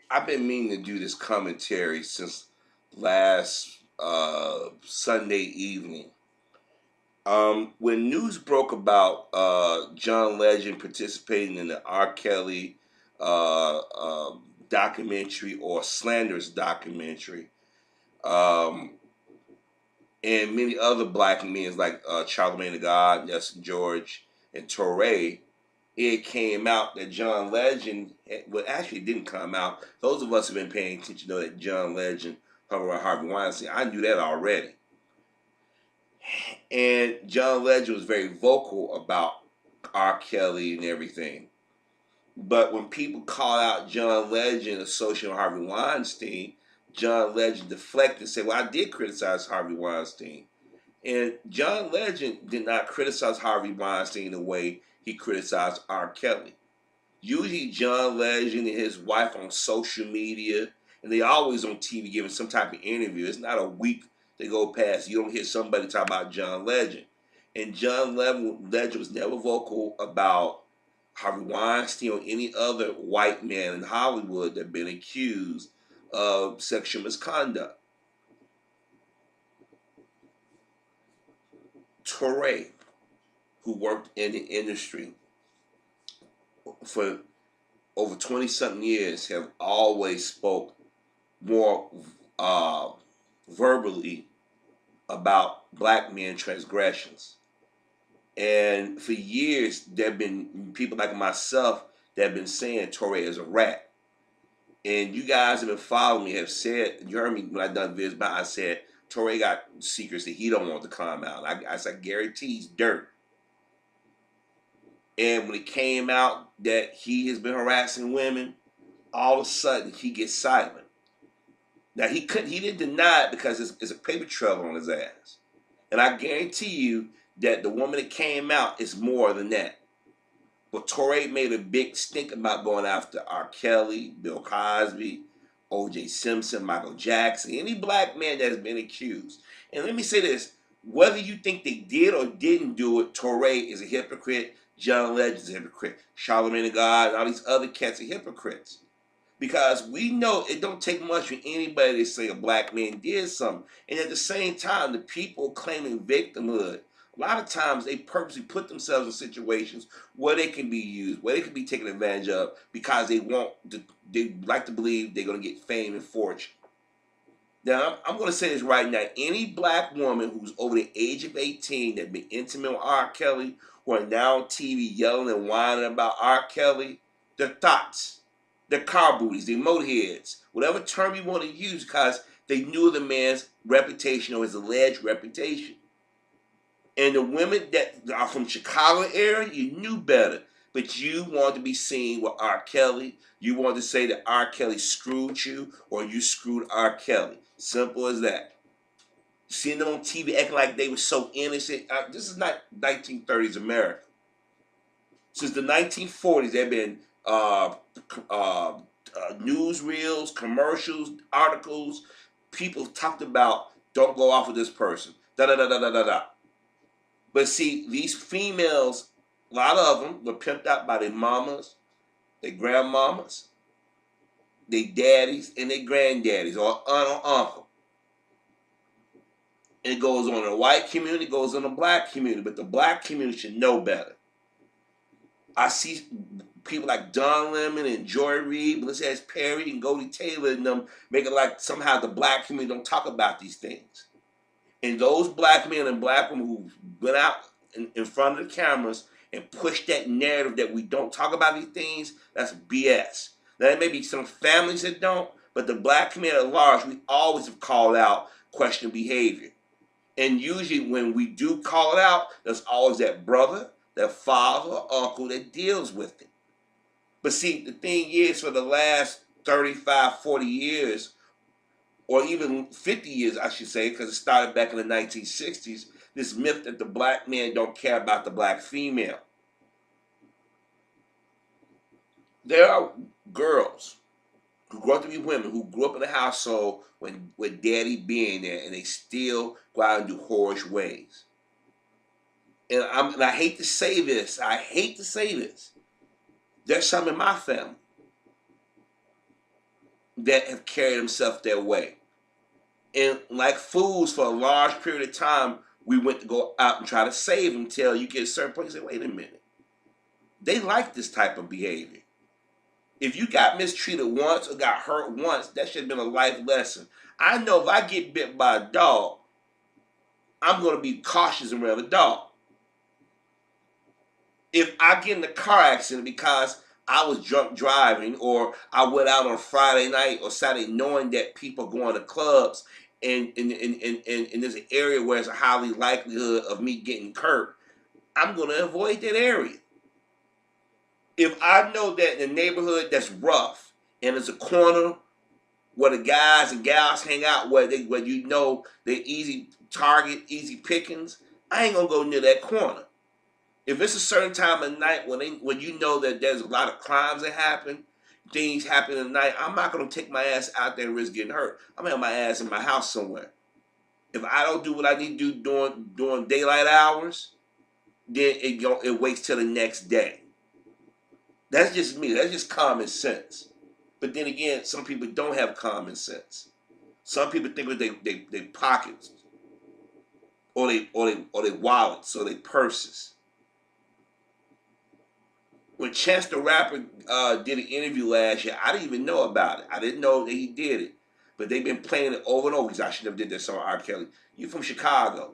I've been meaning to do this commentary since last Sunday evening. When news broke about John Legend participating in the R. Kelly uh, uh, documentary or slanderous documentary, um, and many other black men like Charlamagne the God, Nelson George, and Torre, it came out that John Legend, well, actually, it didn't come out. Those of us who have been paying attention know that John Legend hung around Harvey Weinstein. I knew that already. And John Legend was very vocal about R. Kelly and everything. But when people call out John Legend associated with Harvey Weinstein, John Legend deflected and said, well, I did criticize Harvey Weinstein. And John Legend did not criticize Harvey Weinstein the way he criticized R. Kelly. Usually John Legend and his wife on social media, and they always on TV giving some type of interview. It's not a week that go past you don't hear somebody talk about John Legend. And John Legend was never vocal about Harvey Weinstein or any other white man in Hollywood that been accused of sexual misconduct. Torre, who worked in the industry for over 20 something years, have always spoke more uh, verbally about black men transgressions. And for years, there have been people like myself that have been saying Torre is a rat. And you guys have been following me have said, you heard me when I done this, but I said Torre got secrets that he don't want to come out. I said, guarantee he's dirt. And when it came out that he has been harassing women, all of a sudden he gets silent. Now he didn't deny it because it's a paper trail on his ass. And I guarantee you that the woman that came out is more than that. But Torre made a big stink about going after R. Kelly, Bill Cosby, O.J. Simpson, Michael Jackson, any black man that's been accused. And let me say this, whether you think they did or didn't do it, Torre is a hypocrite, John Legend is a hypocrite, Charlamagne the God, and all these other cats are hypocrites. Because we know it don't take much for anybody to say a black man did something. And at the same time, the people claiming victimhood, a lot of times they purposely put themselves in situations where they can be used, where they can be taken advantage of because they like to believe they're going to get fame and fortune. Now, I'm going to say this right now. Any black woman who's over the age of 18 that been intimate with R. Kelly, who are now on TV yelling and whining about R. Kelly, their thoughts, their car booties, their motorheads, whatever term you want to use, because they knew the man's reputation or his alleged reputation. And the women that are from Chicago area, you knew better. But you wanted to be seen with R. Kelly. You wanted to say that R. Kelly screwed you or you screwed R. Kelly. Simple as that. Seeing them on TV acting like they were so innocent. This is not 1930s America. Since the 1940s, there have been newsreels, commercials, articles. People talked about don't go off with this person. Da da da da da da da. But see, these females, a lot of them were pimped out by their mamas, their grandmamas, their daddies, and their granddaddies, or aunt or uncle. And it goes on in the white community, it goes on in the black community, but the black community should know better. I see people like Don Lemon and Joy Reid, Melissa S. Perry, and Goldie Taylor and them make it like somehow the black community don't talk about these things. And those black men and black women who went out in front of the cameras and pushed that narrative that we don't talk about these things, that's BS. Now, there may be some families that don't, but the black community at large, we always have called out questionable behavior. And usually when we do call it out, there's always that brother, that father or uncle that deals with it. But see, the thing is, for the last 35, 40 years, or even 50 years, I should say, because it started back in the 1960s, this myth that the black man don't care about the black female. There are girls who grew up to be women who grew up in a household with daddy being there, and they still go out and do whorish ways. And I hate to say this. There's some in my family. that have carried themselves their way. And like fools, for a large period of time, we went to go out and try to save them until you get a certain point and say, wait a minute. They like this type of behavior. If you got mistreated once or got hurt once, that should have been a life lesson. I know if I get bit by a dog, I'm going to be cautious around the dog. If I get in a car accident because I was drunk driving, or I went out on Friday night or Saturday knowing that people going to clubs and there's an area where there's a highly likelihood of me getting hurt, I'm going to avoid that area. If I know that in a neighborhood that's rough and it's a corner where the guys and gals hang out, where you know they're easy target, easy pickings, I ain't gonna go near that corner. If it's a certain time of night when you know that there's a lot of crimes that happen, things happen at night, I'm not gonna take my ass out there and risk getting hurt. I'm gonna have my ass in my house somewhere. If I don't do what I need to do during daylight hours, then it waits till the next day. That's just me. That's just common sense. But then again, some people don't have common sense. Some people think with their pockets, or they wallets, or their purses. When Chance the Rapper did an interview last year, I didn't even know about it. I didn't know that he did it. But they've been playing it over and over because I should have did this on R. Kelly. You from Chicago.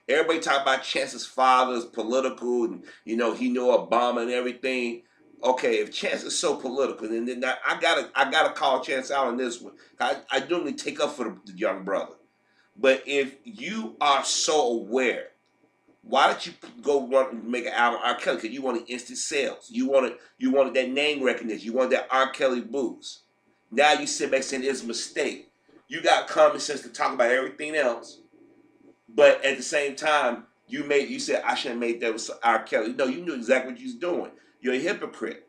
Everybody talk about Chance's father's political, and he knew Obama and everything. Okay, if Chance is so political, then I gotta call Chance out on this one. I normally take up for the young brother. But if you are so aware, why don't you go run and make an album R. Kelly? Because you wanted instant sales. You wanted that name recognition. You wanted that R. Kelly boost. Now you sit back saying it's a mistake. You got common sense to talk about everything else, but at the same time, you said I should have made that with R. Kelly. No, you knew exactly what you was doing. You're a hypocrite.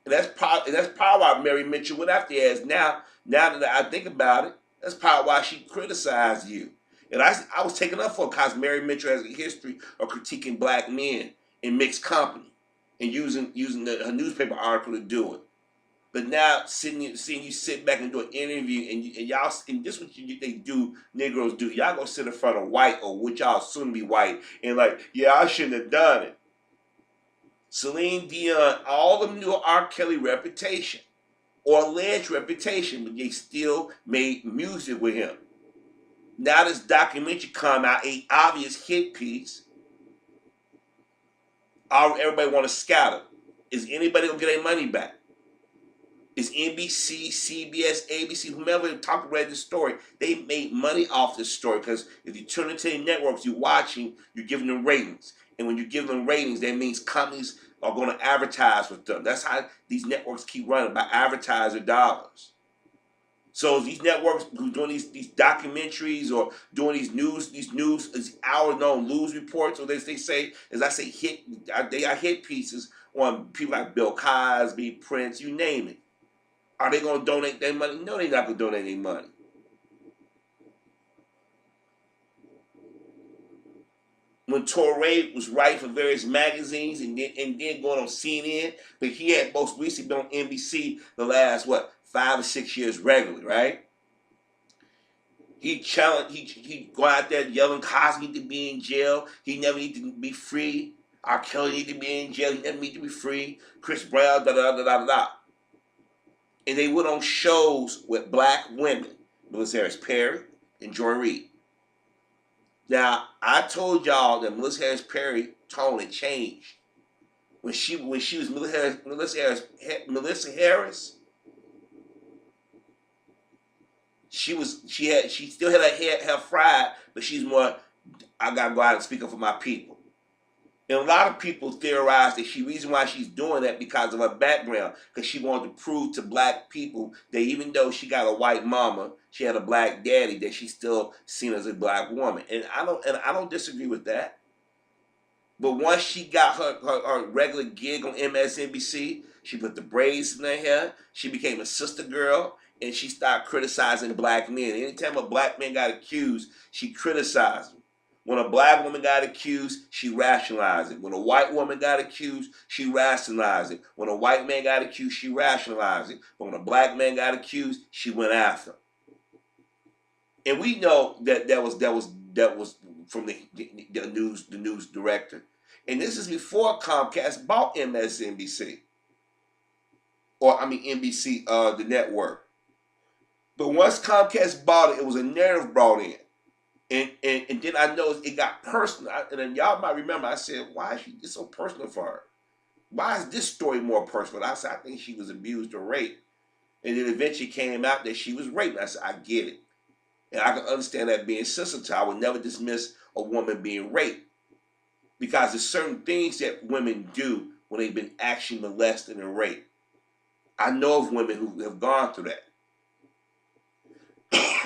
And that's probably why Mary Mitchell went after your ass. Now that I think about it, that's probably why she criticized you. And I was taking up for it because Mary Mitchell has a history of critiquing black men in mixed company and using her newspaper article to do it. But now seeing you sit back and do an interview and y'all, and this is what they do, Negroes do. Y'all gonna sit in front of white, or what y'all soon be white, and like, yeah, I shouldn't have done it. Celine Dion, all of them knew R. Kelly reputation or alleged reputation, but they still made music with him. Now this documentary come out, a obvious hit piece. Everybody want to scatter. Is anybody gonna get their money back? Is NBC, CBS, ABC, whomever read this story, they made money off this story, because if you turn into the networks, you're watching, you're giving them ratings. And when you give them ratings, that means companies are going to advertise with them. That's how these networks keep running, by advertiser dollars. So these networks doing these documentaries or doing these hour-long news reports, or they say, as I say, they are hit pieces on people like Bill Cosby, Prince, you name it. Are they going to donate their money? No, they're not going to donate their money. When Reid was writing for various magazines and then going on CNN, but he had most recently been on NBC the last 5 or 6 years regularly, right? He go out there yelling Cosby to be in jail. He never need to be free. R. Kelly need to be in jail. He never need to be free. Chris Brown, da da da da da. And they went on shows with black women, Melissa Harris Perry and Joy Reid. Now, I told y'all that Melissa Harris Perry tone had changed. When she was Melissa Harris, she still had her hair fried, but she's more, I gotta go out and speak up for my people. And a lot of people theorize that the reason why she's doing that because of her background, because she wanted to prove to black people that even though she got a white mama, she had a black daddy, that she's still seen as a black woman. And I don't disagree with that. But once she got her regular gig on MSNBC, she put the braids in her hair, she became a sister girl, and she started criticizing black men. Anytime a black man got accused, she criticized him. When a black woman got accused, she rationalized it. When a white woman got accused, she rationalized it. When a white man got accused, she rationalized it. But when a black man got accused, she went after him. And we know that was from the news director. And this is before Comcast bought MSNBC. Or NBC, the network. But once Comcast bought it, it was a narrative brought in. And then I noticed it got personal. And then y'all might remember I said, why is this so personal for her? Why is this story more personal? I said, I think she was abused or raped. And then eventually came out that she was raped. And I said, I get it. And I can understand that being sensitive. I would never dismiss a woman being raped. Because there's certain things that women do when they've been actually molested and raped. I know of women who have gone through that.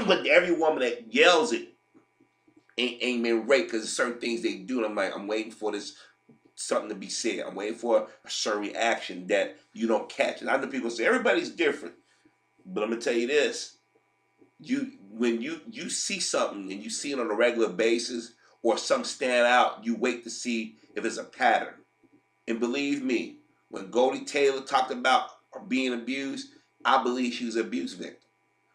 But every woman that yells it ain't been raped, because there's certain things they do. And I'm like, I'm waiting for this something to be said. I'm waiting for a certain reaction that you don't catch. And I know people say everybody's different. But I'm gonna tell you this. When you see something and you see it on a regular basis or something stand out, you wait to see if it's a pattern. And believe me, when Goldie Taylor talked about being abused, I believe she was an abuse victim.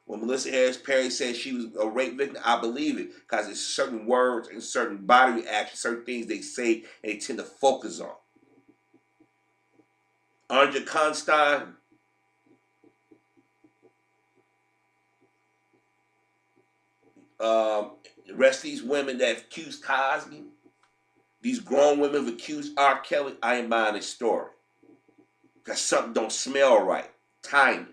When Melissa Harris Perry said she was a rape victim, I believe it, because there's certain words and certain body reactions, certain things they say and they tend to focus on. Andrea Constein, the rest of these women that accused Cosby, these grown women have accused R. Kelly, I ain't buying this story. Because something don't smell right. Timing.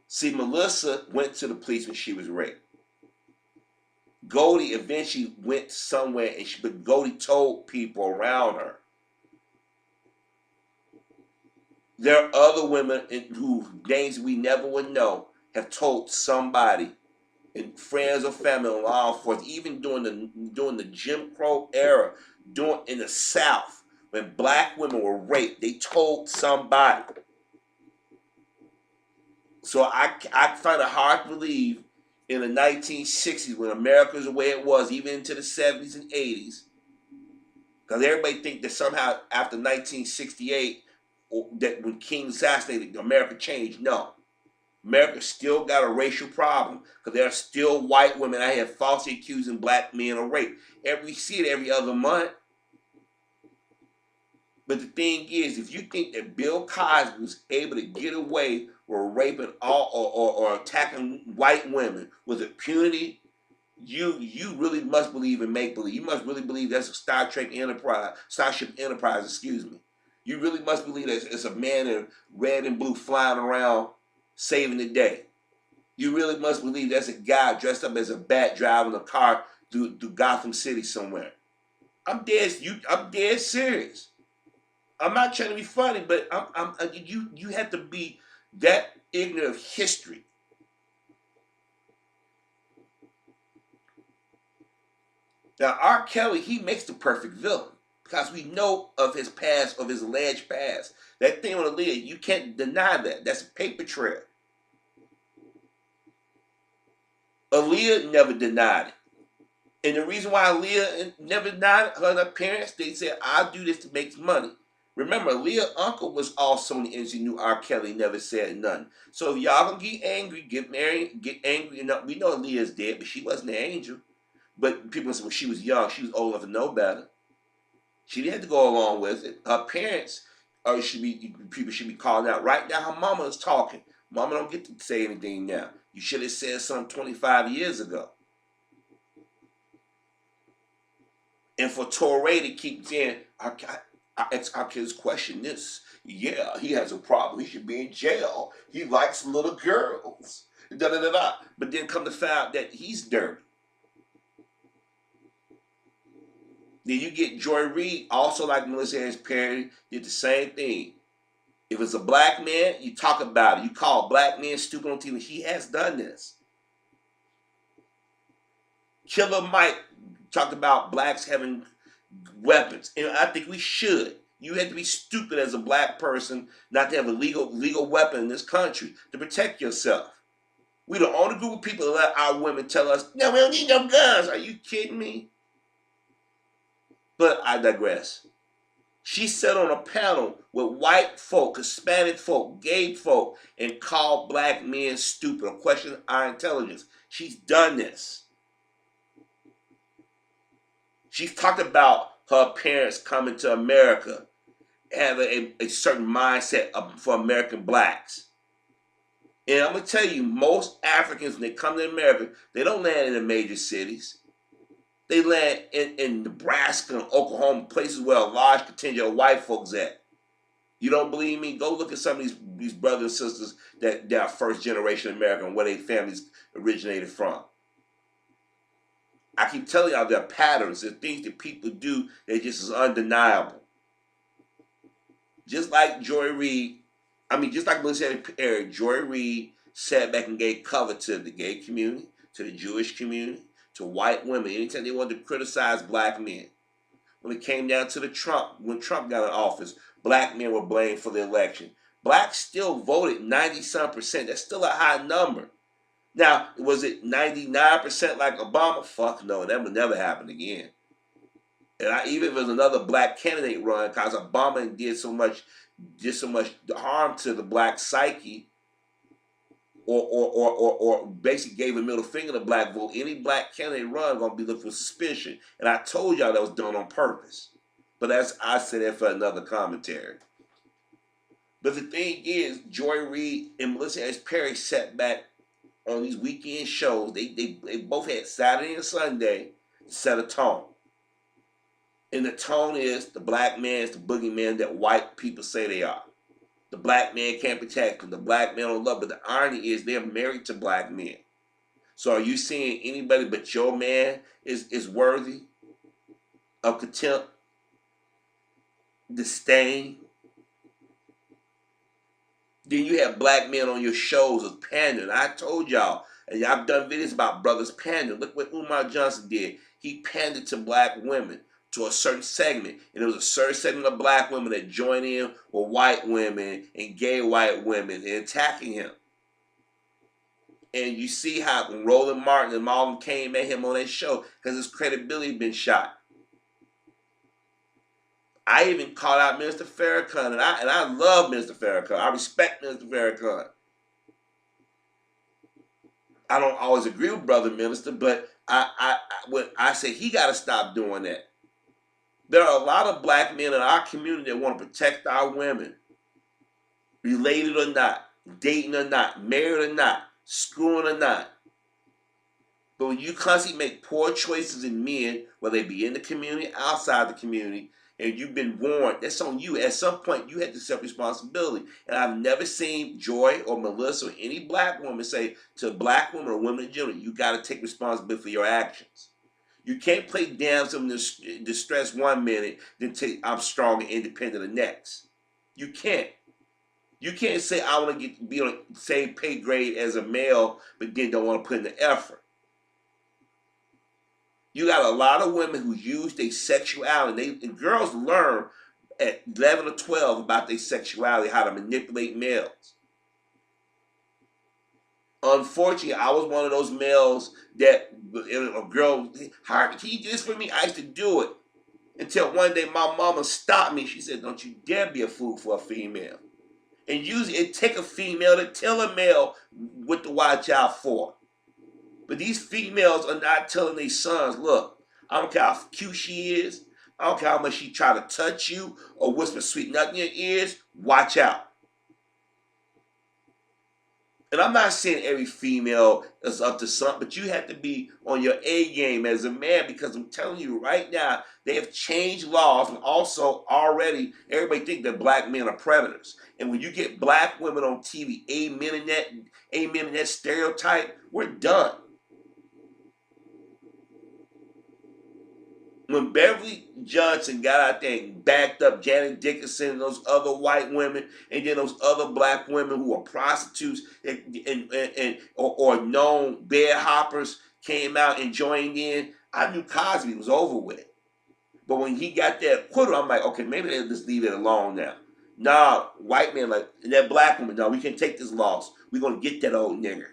See, Melissa went to the police when she was raped. Goldie eventually went somewhere, but Goldie told people around her. There are other women whose names we never would know have told somebody, and friends or family or law enforcement, even during the Jim Crow era, in the South, when black women were raped, they told somebody. So I find it hard to believe in the 1960s, when America was the way it was, even into the 70s and 80s, because everybody think that somehow after 1968, that when King assassinated, America changed. No. America still got a racial problem, because there are still white women out here falsely accusing black men of rape. We see it every other month. But the thing is, if you think that Bill Cosby was able to get away with raping or attacking white women with impunity, you really must believe in make-believe. You must really believe that's a Starship Enterprise, excuse me. You really must believe that it's a man in red and blue flying around saving the day. You really must believe that's a guy dressed up as a bat driving a car through Gotham City somewhere. I'm dead serious. I'm not trying to be funny, but you have to be that ignorant of history. Now, R. Kelly, he makes the perfect villain, because we know of his past, of his alleged past. That thing with Aaliyah, you can't deny that. That's a paper trail. Aaliyah never denied it. And the reason why Aaliyah never denied her and her parents, they said, I'll do this to make money. Remember, Aaliyah's uncle was also in the industry, knew R. Kelly, never said nothing. So if y'all gonna get angry, get angry. We know Aaliyah's dead, but she wasn't an angel. But people say, well, she was young, she was old enough to know better. She didn't have to go along with it. Her parents people should be calling out. Right now, her mama is talking. Mama don't get to say anything now. You should have said something 25 years ago. And for Torre to keep saying, I ask our kids question this. Yeah, he has a problem. He should be in jail. He likes little girls. Da da da da. But then come to find out that he's dirty. Then you get Joy Reid, also like Melissa Harris Perry, did the same thing. If it's a black man, you talk about it. You call black men stupid on TV. He has done this. Killer Mike talked about blacks having weapons. And I think we should. You have to be stupid as a black person not to have a legal weapon in this country to protect yourself. We the only group of people that let our women tell us, no, we don't need no guns. Are you kidding me? But I digress. She sat on a panel with white folk, Hispanic folk, gay folk, and called black men stupid or questioned our intelligence. She's done this. She's talked about her parents coming to America, having a certain mindset for American blacks. And I'm going to tell you, most Africans, when they come to America, they don't land in the major cities. They land in Nebraska and Oklahoma, places where a large contingent of white folks at. You don't believe me? Go look at some of these brothers and sisters that are first generation American, where their families originated from. I keep telling y'all there are patterns, there are things that people do that just is undeniable. Just like just like Melissa Perry, Joy Reid sat back and gave cover to the gay community, to the Jewish community, to white women, anytime they wanted to criticize black men. When it came down to when Trump got in office, black men were blamed for the election. Blacks still voted 90-some%. That's still a high number. Now, was it 99% like Obama? Fuck no, that would never happen again. And even if there's another black candidate run, because Obama did so much harm to the black psyche, or basically gave a middle finger to black vote, any black candidate run gonna be looked for suspicion. And I told y'all that was done on purpose. But I said that for another commentary. But the thing is, Joy Reid and Melissa Perry sat back on these weekend shows. They both had Saturday and Sunday to set a tone. And the tone is the black man is the boogeyman that white people say they are. The black man can't protect them. The black man don't love. But the irony is they're married to black men. So are you saying anybody but your man is worthy of contempt, disdain? Then you have black men on your shows as pandering. I told y'all, and I've done videos about brothers pandering. Look what Umar Johnson did. He pandered to black women, to a certain segment. And there was a certain segment of black women that joined in with white women and gay white women and attacking him. And you see how when Roland Martin and all of them came at him on that show because his credibility had been shot. I even called out Minister Farrakhan, and I love Minister Farrakhan. I respect Minister Farrakhan. I don't always agree with Brother Minister, but I say he got to stop doing that. There are a lot of black men in our community that want to protect our women, related or not, dating or not, married or not, screwing or not. But when you constantly make poor choices in men, whether they be in the community, outside the community, and you've been warned, that's on you. At some point, you have to accept responsibility. And I've never seen Joy or Melissa or any black woman say to a black woman or women in general, you got to take responsibility for your actions. You can't play damsel in distress one minute, then take I'm strong and independent the next. You can't. You can't say I want to be on the same pay grade as a male, but then don't want to put in the effort. You got a lot of women who use their sexuality. And girls learn at 11 or 12 about their sexuality, how to manipulate males. Unfortunately, I was one of those males that a girl, can you do this for me? I used to do it. Until one day my mama stopped me. She said, don't you dare be a fool for a female. And usually it take a female to tell a male what to watch out for. But these females are not telling their sons, look, I don't care how cute she is. I don't care how much she try to touch you or whisper sweet nothing in your ears. Watch out. And I'm not saying every female is up to something, but you have to be on your A game as a man, because I'm telling you right now, they have changed laws, and also already everybody think that black men are predators. And when you get black women on TV, amen in that stereotype, we're done. When Beverly Johnson got out there and backed up Janet Dickinson and those other white women, and then those other black women who are prostitutes or known bed hoppers came out and joined in, I knew Cosby was over with it. But when he got that acquittal, I'm like, okay, maybe they'll just leave it alone now. Nah, white men like, that black woman, no, we can't take this loss. We're going to get that old nigger.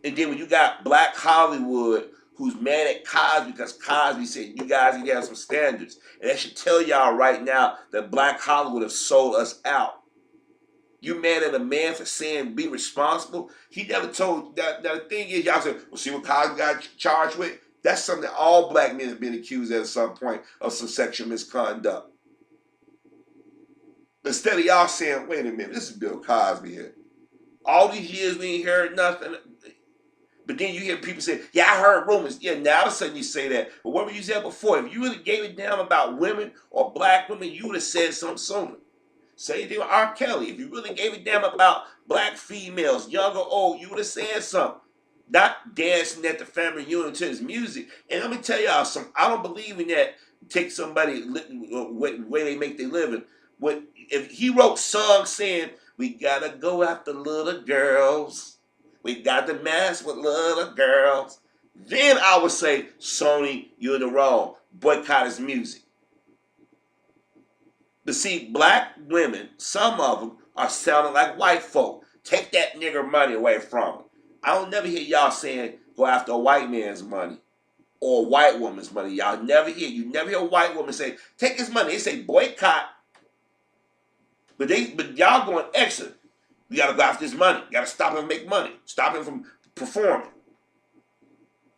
And then when you got Black Hollywood who's mad at Cosby because Cosby said you guys need to have some standards. And that should tell y'all right now that Black Hollywood have sold us out. You mad at a man for saying be responsible? He never told that. The thing is, y'all say, well, see what Cosby got charged with? That's something that all black men have been accused at some point of some sexual misconduct. Instead of y'all saying, wait a minute, this is Bill Cosby here. All these years we ain't heard nothing. But then you hear people say, yeah, I heard rumors. Yeah, now all of a sudden you say that. But what were you saying before? If you really gave it down about women or black women, you would have said something sooner. Same thing with R. Kelly. If you really gave a damn about black females, young or old, you would have said something. Not dancing at the family reunion to his music. And let me tell y'all something. I don't believe in that. Take somebody where they make their living. If he wrote songs saying, we gotta go after little girls, we got to mess with little girls, then I would say, Sony, you're in the wrong. Boycott his music. But see, black women, some of them are sounding like white folk. Take that nigger money away from them. I don't never hear y'all saying go after a white man's money or a white woman's money. Y'all never hear. You never hear a white woman say, take his money. They say boycott. But y'all going extra. We gotta go after his money. Gotta stop him make money. Stop him from performing.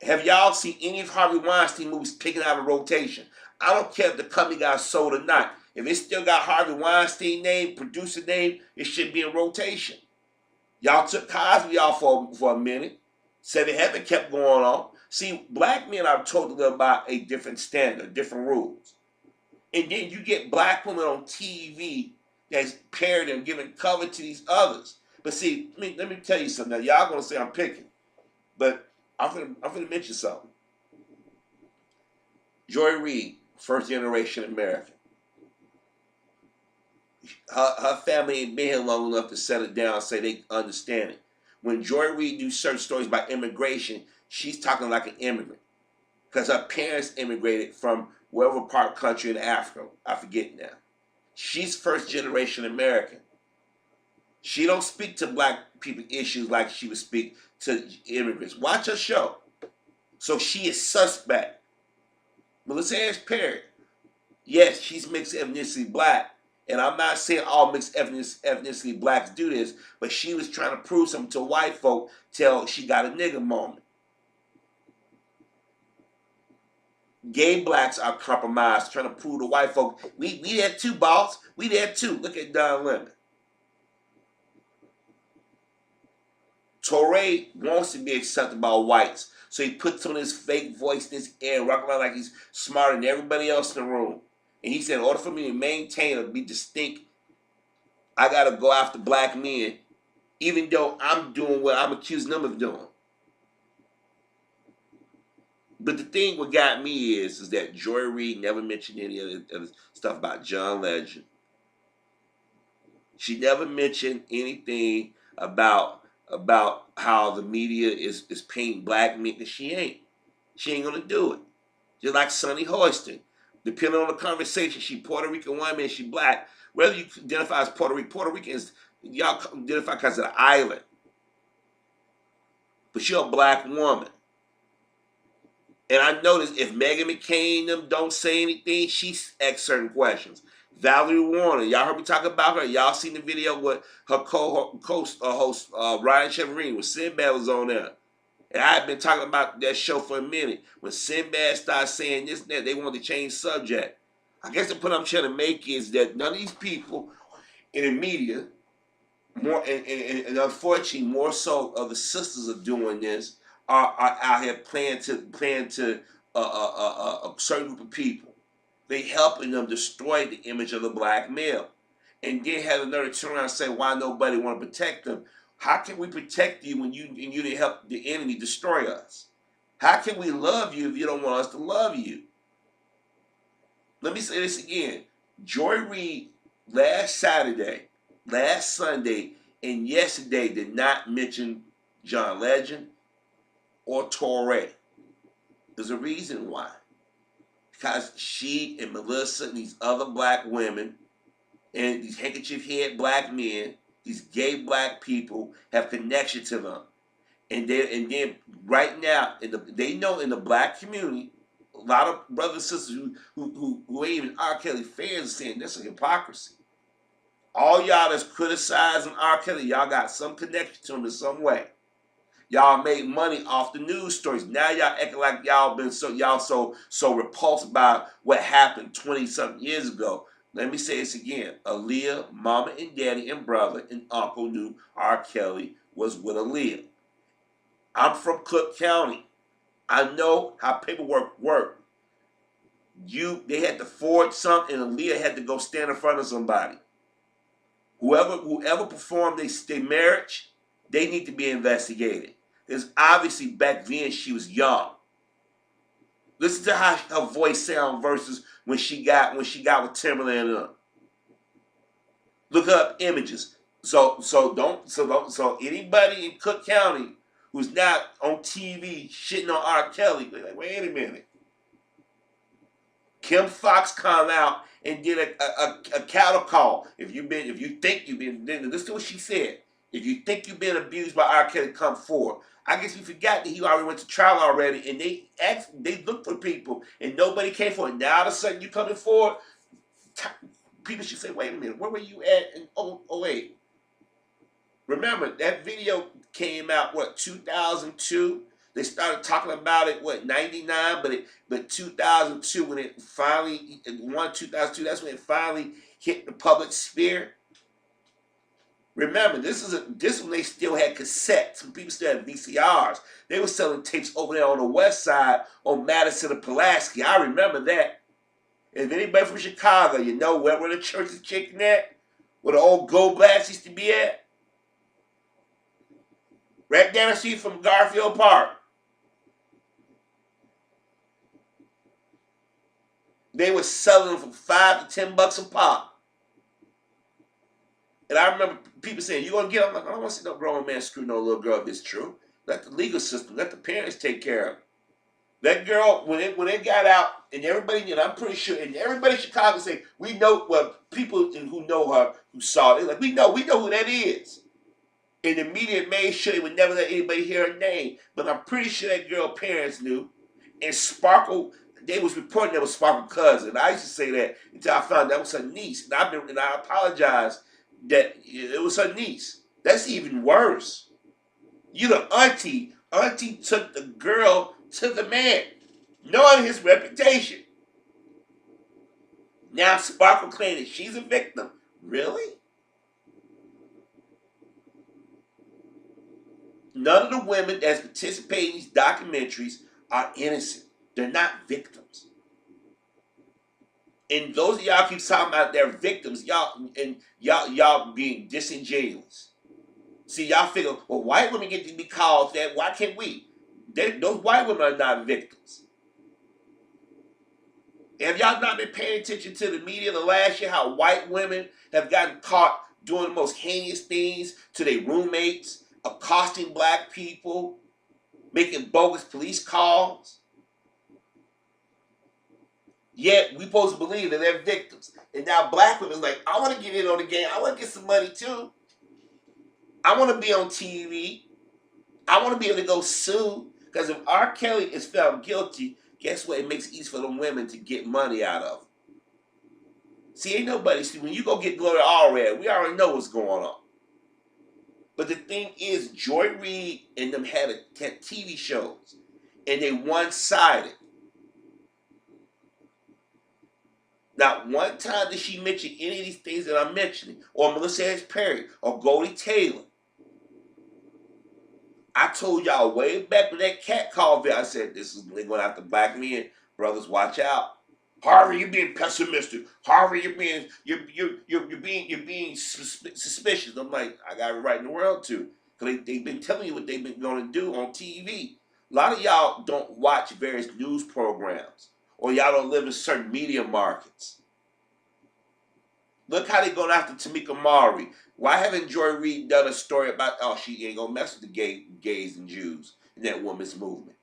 Have y'all seen any of Harvey Weinstein movies taken out of rotation? I don't care if the company got sold or not. If it still got Harvey Weinstein name, producer name, it should be in rotation. Y'all took Cosby off for a minute. Said it haven't kept going on. See, black men are told to live by a different standard, different rules. And then you get black women on TV that's paired and giving cover to these others. But see, let me tell you something. Now, y'all gonna say I'm picking, but I'm gonna mention something. Joy Reid, first generation American. Her family ain't been here long enough to settle down and say they understand it. When Joy Reid do certain stories about immigration, she's talking like an immigrant. Because her parents immigrated from wherever part of the country in Africa. I forget now. She's first generation American. She don't speak to black people issues like she would speak to immigrants. Watch her show. So she is suspect. Melissa Harris Perry, yes, she's mixed ethnicity black. And I'm not saying all mixed ethnicity blacks do this, but she was trying to prove something to white folk till she got a nigga moment. Gay blacks are compromised, trying to prove to white folk, we there too, boss. We there too. Look at Don Lemon. Torre wants to be accepted by whites, so he puts on his fake voice in his air, rocking around like he's smarter than everybody else in the room. And he said, in order for me to maintain or be distinct, I got to go after black men, even though I'm doing what I'm accusing them of doing. But the thing what got me is that Joy Reid never mentioned any of the stuff about John Legend. She never mentioned anything about how the media is painting black men, because she ain't. She ain't gonna do it. Just like Sonny Hoiston. Depending on the conversation, she Puerto Rican woman, she black. Whether you identify as Puerto Ricans, y'all identify because of the island. But you're a black woman. And I noticed if Meghan McCain and them don't say anything, she asks certain questions. Valerie Warner, y'all heard me talk about her. Y'all seen the video with her co-host Ryan Cheverine when Sinbad was on there. And I had been talking about that show for a minute. When Sinbad started saying this and that, they wanted to change subject. I guess the point I'm trying to make is that none of these people in the media, more and unfortunately more so of the sisters are doing this, are out here playing to a certain group of people. They helping them destroy the image of the black male. And then had another turn around and say, why nobody want to protect them? How can we protect you when you didn't help the enemy destroy us? How can we love you if you don't want us to love you? Let me say this again. Joy Reid last Saturday, last Sunday, and yesterday did not mention John Legend or Torre. There's a reason why. Because she and Melissa and these other black women and these handkerchief head black men, these gay black people have connection to them. And then right now, they know in the black community, a lot of brothers and sisters who ain't even R. Kelly fans are saying this is hypocrisy. All y'all that's criticizing R. Kelly, y'all got some connection to him in some way. Y'all made money off the news stories. Now y'all acting like y'all so repulsed by what happened 20-something years ago. Let me say this again. Aaliyah, mama and daddy and brother and uncle knew R. Kelly was with Aaliyah. I'm from Cook County. I know how paperwork worked. They had to forge something and Aaliyah had to go stand in front of somebody. Whoever performed their marriage, they need to be investigated. Because obviously back then she was young. Listen to how her voice sound versus when she got with Timberland and look up images. So anybody in Cook County who's not on TV shitting on R. Kelly, they're like, wait a minute. Kim Fox come out and did a cattle call. If you think you've been, listen to what she said. If you think you've been abused by R. Kelly, come forward. I guess we forgot that he already went to trial already, and they looked for people, and nobody came forward. Now all of a sudden you coming forward, people should say, wait a minute, where were you at in 08? Remember, that video came out, 2002? They started talking about it, 99? But 2002, when it finally, 2002, that's when it finally hit the public sphere. Remember, this when they still had cassettes. Some people still had VCRs. They were selling tapes over there on the west side on Madison and Pulaski. I remember that. If anybody from Chicago, you know where the church is chicken at? Where the old Gold Blast used to be at? Right down the street from Garfield Park. They were selling them for $5 to $10 a pop. And I remember people saying, you gonna get them? I'm like, I don't want to see no grown man screw no little girl if it's true. Let the legal system, let the parents take care of it. That girl, when it got out, and everybody, I'm pretty sure, and everybody in Chicago say, we know, people who know her, who saw it, like, we know who that is. And the media made sure they would never let anybody hear her name. But I'm pretty sure that girl parents knew. And Sparkle, they was reporting that was Sparkle's cousin. I used to say that until I found that was her niece. And I apologize that it was her niece. That's even worse. You the auntie. Auntie took the girl to the man, knowing his reputation. Now Sparkle claims that she's a victim. Really? None of the women that's participating in these documentaries are innocent. They're not victims. And those of y'all keep talking about they're victims, y'all being disingenuous. See, y'all figure, well, white women get to be called that. Why can't we? Those white women are not victims. Have y'all not been paying attention to the media the last year? How white women have gotten caught doing the most heinous things to their roommates, accosting black people, making bogus police calls. Yet we supposed to believe that they're victims. And now black women like, I want to get in on the game. I want to get some money too. I want to be on TV. I want to be able to go sue. Because if R. Kelly is found guilty, guess what? It makes it easy for them women to get money out of him. See, ain't nobody, when you go get Gloria Allred, we already know what's going on. But the thing is, Joy Reid and them had TV shows, and they one-sided. Not one time did she mention any of these things that I'm mentioning, or Melissa Harris Perry, or Goldie Taylor. I told y'all way back when that cat called me, I said, this is going after black men. Brothers, watch out. Harvey, you're being pessimistic. Harvey, you're being suspicious. I'm like, I got it right in the world too. Because they've been telling you what they've been going to do on TV. A lot of y'all don't watch various news programs. Or y'all don't live in certain media markets. Look how they're going after Tamika Mowry. Why haven't Joy Reid done a story about, she ain't going to mess with the gays and Jews in that women's movement?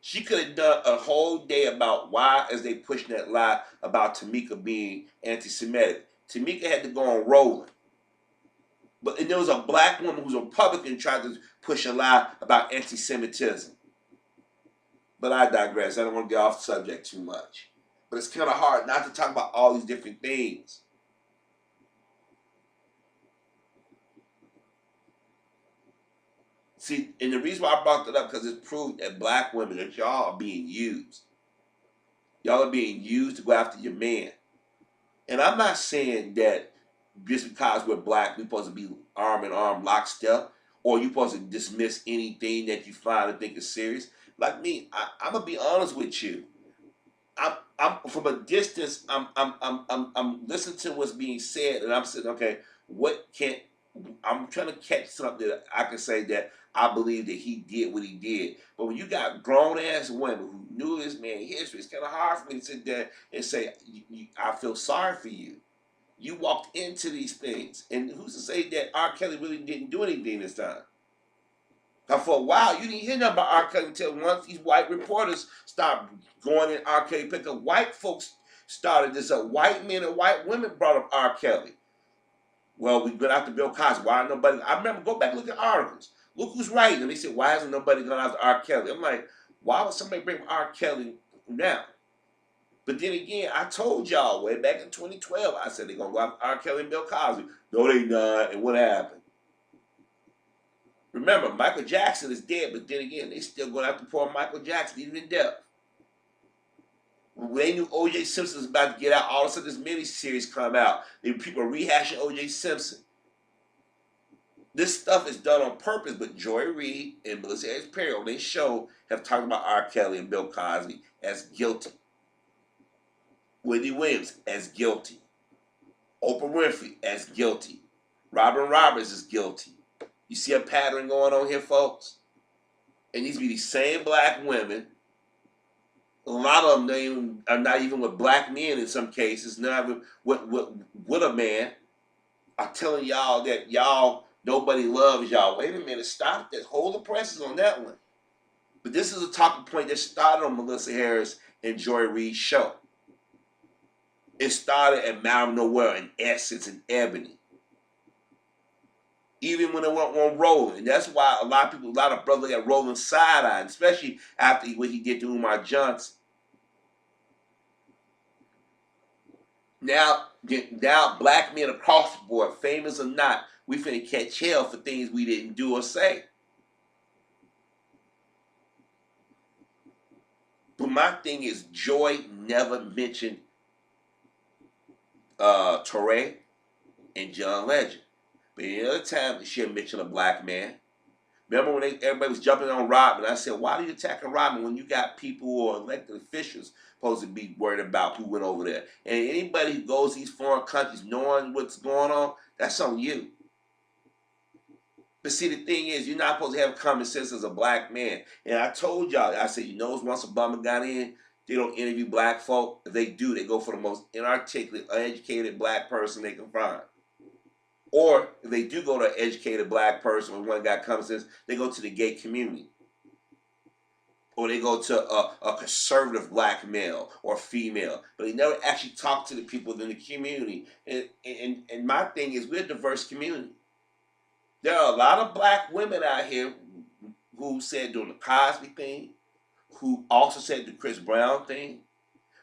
She could have done a whole day about why, as they pushing that lie about Tamika being anti-Semitic. Tamika had to go on rolling. And there was a black woman who's a Republican tried to push a lie about anti-Semitism. But I digress. I don't want to get off the subject too much. But it's kind of hard not to talk about all these different things. See, and the reason why I brought that up because it's proved that black women, that y'all are being used. Y'all are being used to go after your man. And I'm not saying that just because we're black, we're supposed to be arm in arm, lockstep, or you're supposed to dismiss anything that you find and think is serious. Like me, I'm gonna be honest with you. I'm from a distance. I'm listening to what's being said, and I'm saying, okay, what can I'm trying to catch something that I can say that I believe that he did what he did. But when you got grown ass women who knew this man history, it's kind of hard for me to sit there and say, I feel sorry for you. You walked into these things, and who's to say that R. Kelly really didn't do anything this time? Now, for a while, you didn't hear nothing about R. Kelly until once these white reporters started going in R. Kelly because white folks started this up. White men and white women brought up R. Kelly. Well, we went after Bill Cosby. Why nobody? I remember, go back and look at articles. Look who's writing. And they said, why hasn't nobody gone after R. Kelly? I'm like, why would somebody bring R. Kelly now? But then again, I told y'all way back in 2012, I said they're going to go after R. Kelly and Bill Cosby. No, they not. And what happened? Remember, Michael Jackson is dead, but then again, they still going after poor Michael Jackson, even in death. When they knew O.J. Simpson was about to get out, all of a sudden this miniseries come out. People are rehashing O.J. Simpson. This stuff is done on purpose, but Joy Reid and Melissa Harris Perry on their show have talked about R. Kelly and Bill Cosby as guilty. Wendy Williams as guilty. Oprah Winfrey as guilty. Robin Roberts is guilty. You see a pattern going on here, folks? It needs to be these same black women. A lot of them are not even with black men in some cases, not even with a man. I'm telling y'all that y'all, nobody loves y'all. Wait a minute, stop this. Hold the presses on that one. But this is a talking point that started on Melissa Harris and Joy Reid's show. It started at Madame Noel and Essence and Ebony. Even when it went on Rolling. And that's why a lot of brothers got Rolling side-eye, especially after what he did to Umar Johnson. Now black men across the board, famous or not, we finna catch hell for things we didn't do or say. But my thing is, Joy never mentioned Torre and John Legend. But any other time she'll mention a black man. Remember when everybody was jumping on Rodman? I said, why are you attacking Rodman when you got people who are elected officials supposed to be worried about who went over there? And anybody who goes to these foreign countries knowing what's going on, that's on you. But see, the thing is, you're not supposed to have common sense as a black man. And I told y'all, I said, once Obama got in, they don't interview black folk. If they do, they go for the most inarticulate, uneducated black person they can find. Or if they do go to an educated black person or one got common sense, they go to the gay community. Or they go to a conservative black male or female. But they never actually talk to the people in the community. And my thing is, we're a diverse community. There are a lot of black women out here who said doing the Cosby thing, who also said the Chris Brown thing,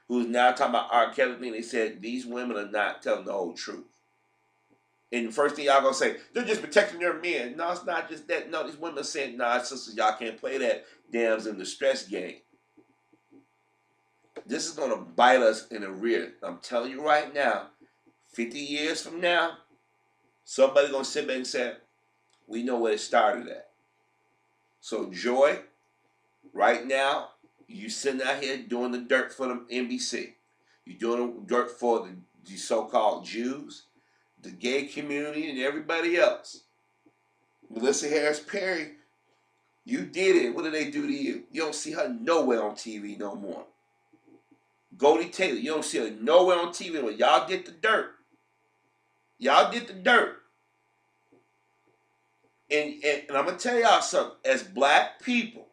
who's now talking about R. Kelly thing. They said these women are not telling the whole truth. And the first thing y'all gonna say, they're just protecting their men. No, it's not just that. No, these women are saying, nah, sisters, y'all can't play that dams in the stress game. This is gonna bite us in the rear. I'm telling you right now, 50 years from now, somebody's gonna sit back and say, we know where it started at. So Joy, right now, you sitting out here doing the dirt for the NBC. You're doing the dirt for the so-called Jews, the gay community, and everybody else. Melissa Harris Perry, you did it. What did they do to you? You don't see her nowhere on TV no more. Goldie Taylor, you don't see her nowhere on TV anymore. Y'all did the dirt. Y'all did the dirt. And I'm going to tell y'all something. As black people,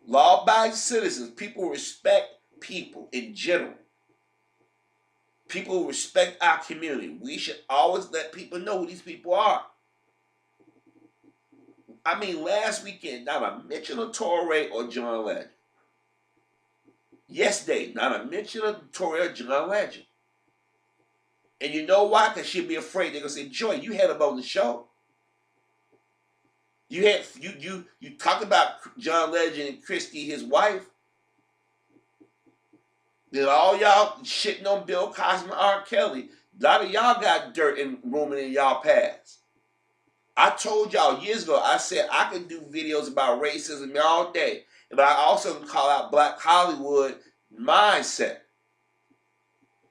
law-abiding citizens, people respect people in general. People who respect our community. We should always let people know who these people are. I mean, last weekend, not a mention of Torrey or John Legend. Yesterday, not a mention of Torrey or John Legend. And you know why? Because she'd be afraid they're gonna say, Joy, you had him on the show. You talked about John Legend and Christy, his wife. Then all y'all shitting on Bill Cosby and R. Kelly. A lot of y'all got dirt and rooming in y'all past. I told y'all years ago, I said I could do videos about racism all day. But I also can call out Black Hollywood mindset.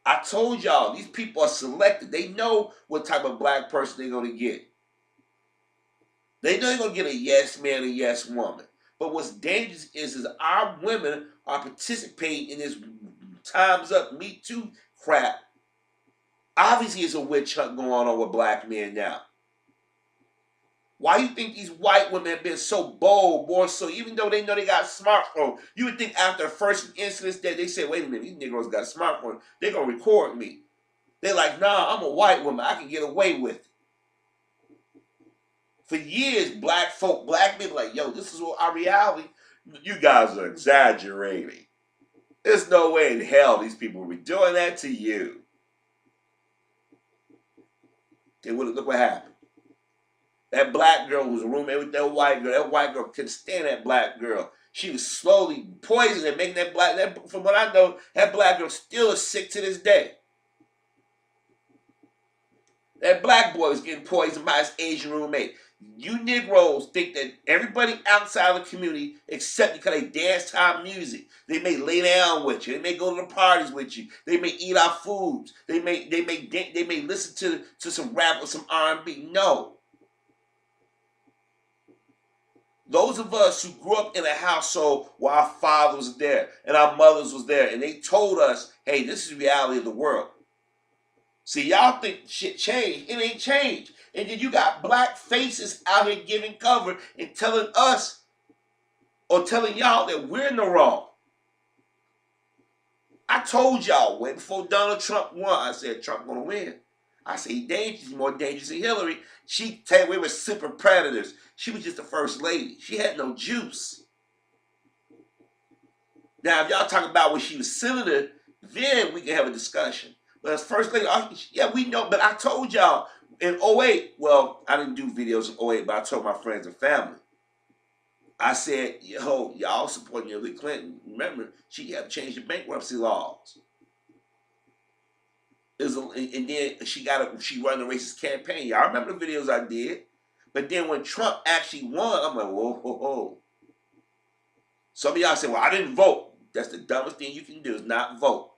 I told y'all, these people are selected. They know what type of black person they're going to get. They know they're going to get a yes man and yes woman. But what's dangerous is our women are participating in this time's up, Me Too crap. Obviously, it's a witch hunt going on with black men now. Why do you think these white women have been so bold, more so, even though they know they got a smartphone? You would think after the first incidents that they said, wait a minute, these Negroes got a smartphone, they're going to record me. They're like, nah, I'm a white woman, I can get away with it. For years, black folk, black men like, yo, this is what our reality. You guys are exaggerating. There's no way in hell these people would be doing that to you. They would look what happened. That black girl was a roommate with that white girl. That white girl couldn't stand that black girl. She was slowly poisoning and making from what I know, that black girl still is sick to this day. That black boy was getting poisoned by his Asian roommate. You Negroes think that everybody outside of the community, except because they dance time music, they may lay down with you, they may go to the parties with you, they may eat our foods, they may listen to some rap or some R&B. No. Those of us who grew up in a household where our fathers was there and our mothers was there, and they told us, hey, this is the reality of the world. See, y'all think shit changed. It ain't changed. And then you got black faces out here giving cover and telling us or telling y'all that we're in the wrong. I told y'all way before Donald Trump won, I said Trump gonna win. I said he's dangerous, he's more dangerous than Hillary. She said we were super predators. She was just the first lady. She had no juice. Now, if y'all talk about when she was senator, then we can have a discussion. But as first lady, yeah, we know. But I told y'all in '08, well, I didn't do videos in '08, but I told my friends and family. I said, yo, y'all supporting Hillary Clinton. Remember, she had to change the bankruptcy laws. And then she run the racist campaign. Y'all remember the videos I did? But then when Trump actually won, I'm like, whoa, whoa, whoa. Some of y'all say, well, I didn't vote. That's the dumbest thing you can do is not vote.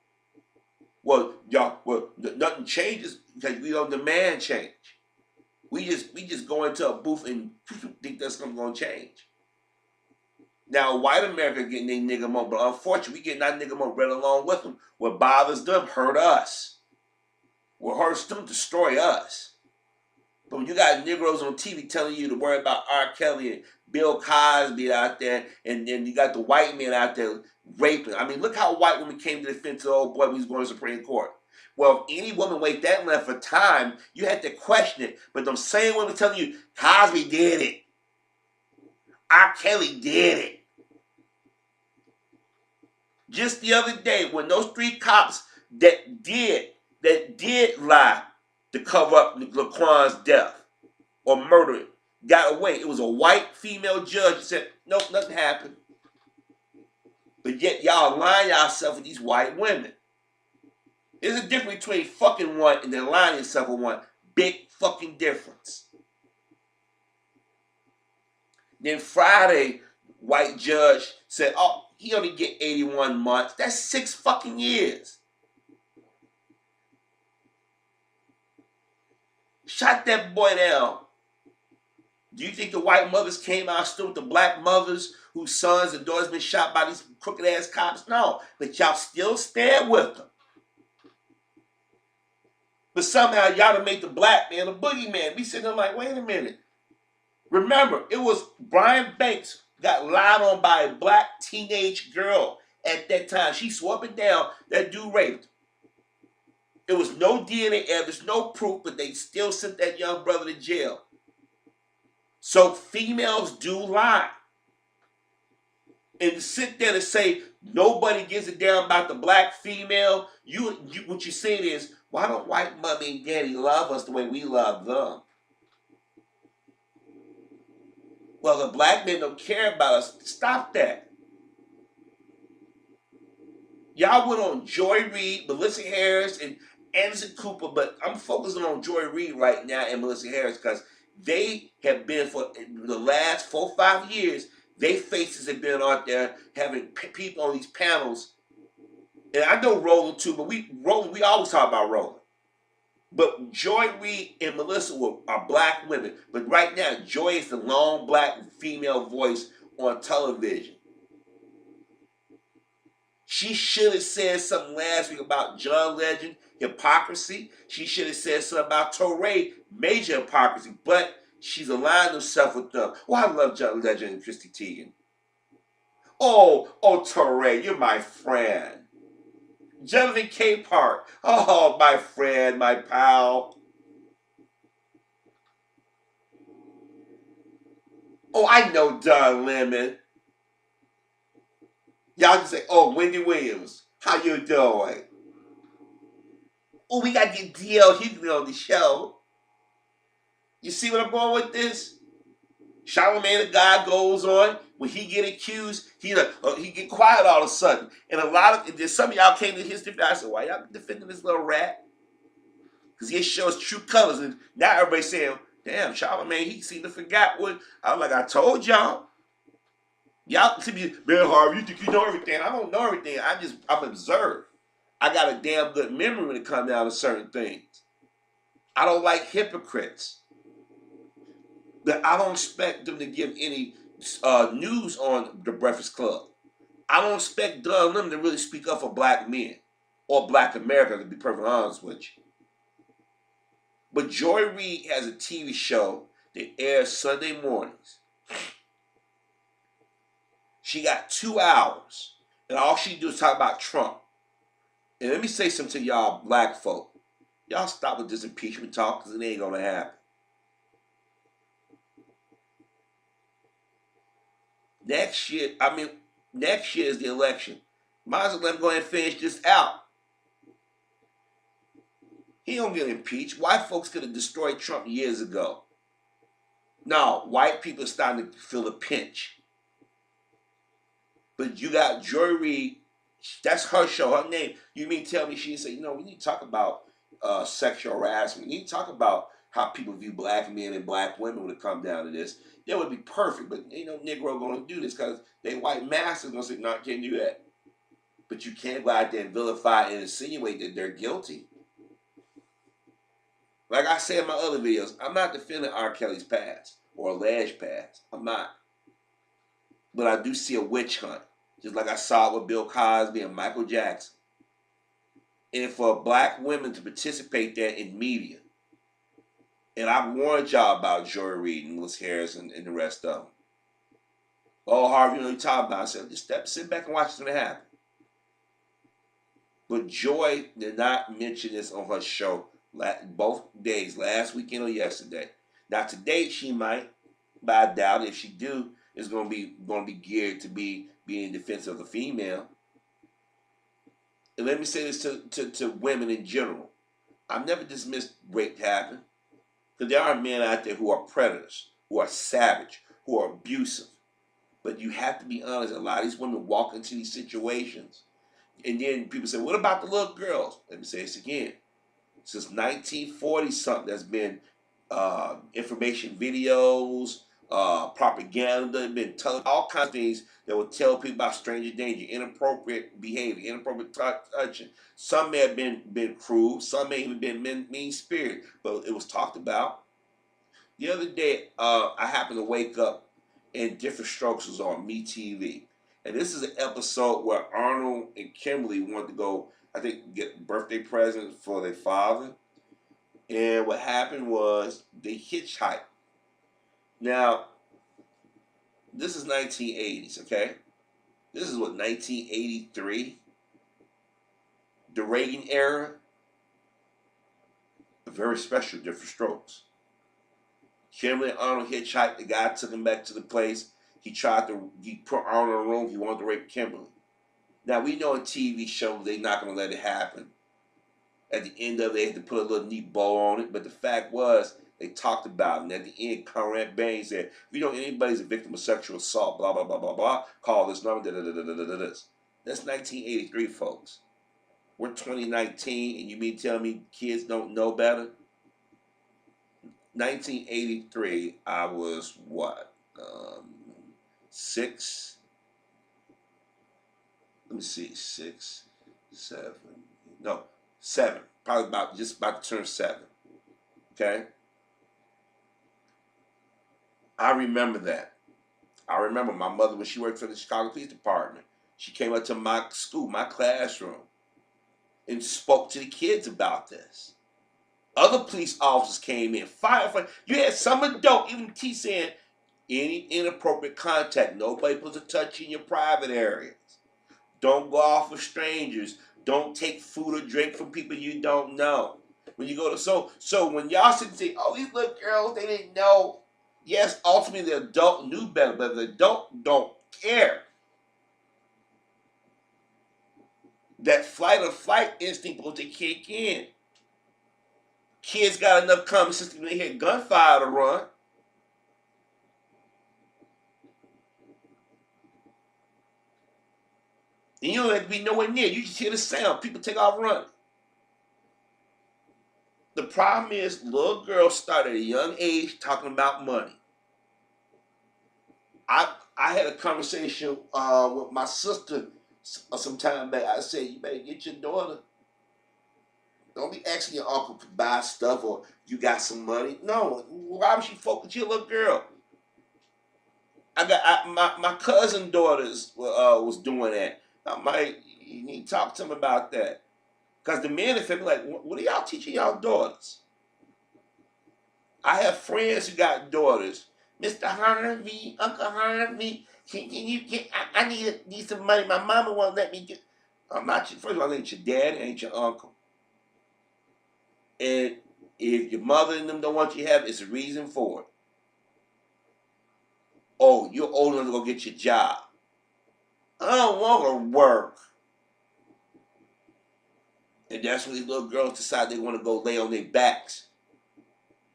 Well, nothing changes because we don't demand change. We just go into a booth and think that's something going to change. Now, white America getting their nigga moment, but unfortunately, we getting our nigga moment right along with them. What bothers them hurt us. What hurts them destroy us. But when you got Negroes on TV telling you to worry about R. Kelly and Bill Cosby out there, and then you got the white men out there raping. I mean, look how white women came to the defense of the old boy when he was going to the Supreme Court. Well, if any woman wait that length of time, you had to question it. But them same women telling you, Cosby did it. R. Kelly did it. Just the other day, when those 3 cops that did lie to cover up Laquan's death or murder it, got away. It was a white female judge that said, nope, nothing happened. But yet y'all align yourself with these white women. There's a difference between fucking one and then aligning yourself with one. Big fucking difference. Then Friday, white judge said, oh, he only get 81 months. That's 6 fucking years. Shot that boy down. Do you think the white mothers came out still with the black mothers whose sons and daughters been shot by these crooked ass cops? No, but y'all still stand with them. But somehow y'all done made the black man a boogeyman. We sitting there like, wait a minute. Remember, it was Brian Banks got lied on by a black teenage girl at that time. She swore up and down that dude raped her. There was no DNA evidence, no proof, but they still sent that young brother to jail. So females do lie. And to sit there and say nobody gives a damn about the black female, what you're saying is, why don't white mommy and daddy love us the way we love them? Well, the black men don't care about us. Stop that. Y'all went on Joy Reid, Melissa Harris, and Anderson Cooper, but I'm focusing on Joy Reid right now and Melissa Harris because they have been for the last 4 or 5 years. Their faces have been out there having people on these panels. And I know Roland too, but we always talk about Roland. But Joy Reid and Melissa are black women. But right now, Joy is the lone black female voice on television. She should have said something last week about John Legend, hypocrisy. She should have said something about Torrey, major hypocrisy. But she's aligned herself with them. Oh, I love John Legend and Christy Teigen. Oh, Torrey, you're my friend. Jonathan Capehart. Oh, my friend, my pal. Oh, I know Don Lemon. Y'all just say, oh, Wendy Williams. How you doing? Oh, we got to get D.L. Hughley on the show. You see what I'm going with this? Charlamagne the guy goes on. When he get accused, he get quiet all of a sudden. And some of y'all came to his defense. I said, why y'all defending this little rat? Because he shows true colors. And now everybody's saying, damn, Charlamagne, he seemed to forgot what. I'm like, I told y'all. Y'all to be, man, Harvey, you think you know everything. I don't know everything. I'm observed. I got a damn good memory when it comes down to certain things. I don't like hypocrites. But I don't expect them to give any news on the Breakfast Club. I don't expect Don Lemon to really speak up for black men or black America, to be perfectly honest with you. But Joy Reid has a TV show that airs Sunday mornings. She got 2 hours, and all she do is talk about Trump. And let me say something to y'all black folk. Y'all stop with this impeachment talk because it ain't going to happen. Next year is the election. Might as well let him go ahead and finish this out. He don't get impeached. White folks could have destroyed Trump years ago. No, white people are starting to feel the pinch. But you got Joy Reid. That's her show, her name. You mean tell me she didn't say, we need to talk about sexual harassment. We need to talk about how people view black men and black women when it comes down to this. That would be perfect, but ain't no Negro going to do this because they white masters going to say, no, I can't do that. But you can't go out there and vilify and insinuate that they're guilty. Like I said in my other videos, I'm not defending R. Kelly's past or alleged past. I'm not. But I do see a witch hunt, just like I saw it with Bill Cosby and Michael Jackson. And for black women to participate there in media, and I've warned y'all about Joy Reid and Melissa Harris and the rest of them. Oh, Harvey, you talking about? I said, just sit back and watch what's going to happen. But Joy did not mention this on her show both days, last weekend or yesterday. Now today she might, but I doubt if she do, it's going to be geared to be in defense of the female. And let me say this to women in general. I've never dismissed rape to happen. Because there are men out there who are predators, who are savage, who are abusive. But you have to be honest, a lot of these women walk into these situations. And then people say, what about the little girls? Let me say this again. Since 1940-something, there's been information videos, propaganda, been all kinds of things that will tell people about stranger danger, inappropriate behavior, inappropriate touching. Some may have been cruel, some may have been mean-spirited, but it was talked about. The other day, I happened to wake up and Different Strokes was on MeTV. And this is an episode where Arnold and Kimberly wanted to go, I think, get birthday presents for their father. And what happened was they hitchhiked. Now, this is 1980s, okay? This is what, 1983? The Reagan era? A very special Different Strokes. Kimberly Arnold hitchhiked. The guy took him back to the place. He put Arnold in a room. He wanted to rape Kimberly. Now, we know in TV shows they're not going to let it happen. At the end of it, they had to put a little neat bow on it. But the fact was, they talked about it. And at the end, Conrad Bain said, if you know anybody's a victim of sexual assault, blah, blah, blah, blah, blah, call this number, da-da-da-da-da-da-da. That's 1983, folks. We're 2019, and you mean tell me kids don't know better? 1983, I was what? 6? Let me see, 6, 7. No, 7. Probably just about to turn 7. Okay? I remember that. I remember my mother, when she worked for the Chicago Police Department, she came up to my school, my classroom, and spoke to the kids about this. Other police officers came in, firefighters. You had some adult, even T saying, any inappropriate contact. Nobody puts a touch in your private areas. Don't go off with strangers. Don't take food or drink from people you don't know. When you go to so when y'all sit and say, oh, these little girls, they didn't know. Yes, ultimately the adult knew better, but the adult don't care. That flight or flight instinct supposed to kick in. Kids got enough common sense when they hear gunfire to run. And you don't have to be nowhere near. You just hear the sound. People take off running. The problem is, little girls start at a young age talking about money. I had a conversation with my sister some time back. I said, you better get your daughter. Don't be asking your uncle to buy stuff or you got some money. No, why would she focus your little girl? My cousin daughters was doing that. I'm like, you need to talk to them about that. Because the men are like, what are y'all teaching y'all daughters? I have friends who got daughters. Mr. Harvey, Uncle Harvey, can you get, I need some money. My mama won't let me get. I'm not your, first of all, I ain't your dad, ain't your uncle. And if your mother and them don't want you to have it, it's a reason for it. Oh, you're old enough to go get your job. I don't want to work. And that's when these little girls decide they want to go lay on their backs.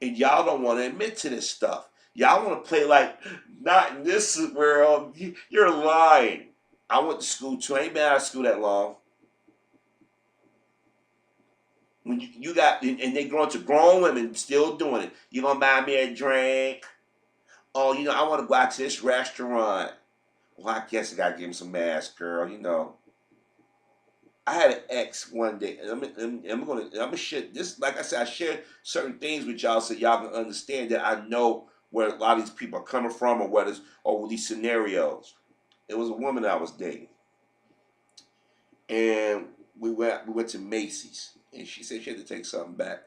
And y'all don't want to admit to this stuff. Y'all want to play like, not in this world. You're lying. I went to school too. I ain't been out of school that long. When you got, and they grow into grown women still doing it. You gonna buy me a drink? Oh, you know, I want to go out to this restaurant. Well, I guess I gotta give him some ass, girl. You know. I had an ex one day, and I'm gonna share this. Like I said, I share certain things with y'all so y'all can understand that I know where a lot of these people are coming from, or these scenarios. It was a woman I was dating, and we went to Macy's, and she said she had to take something back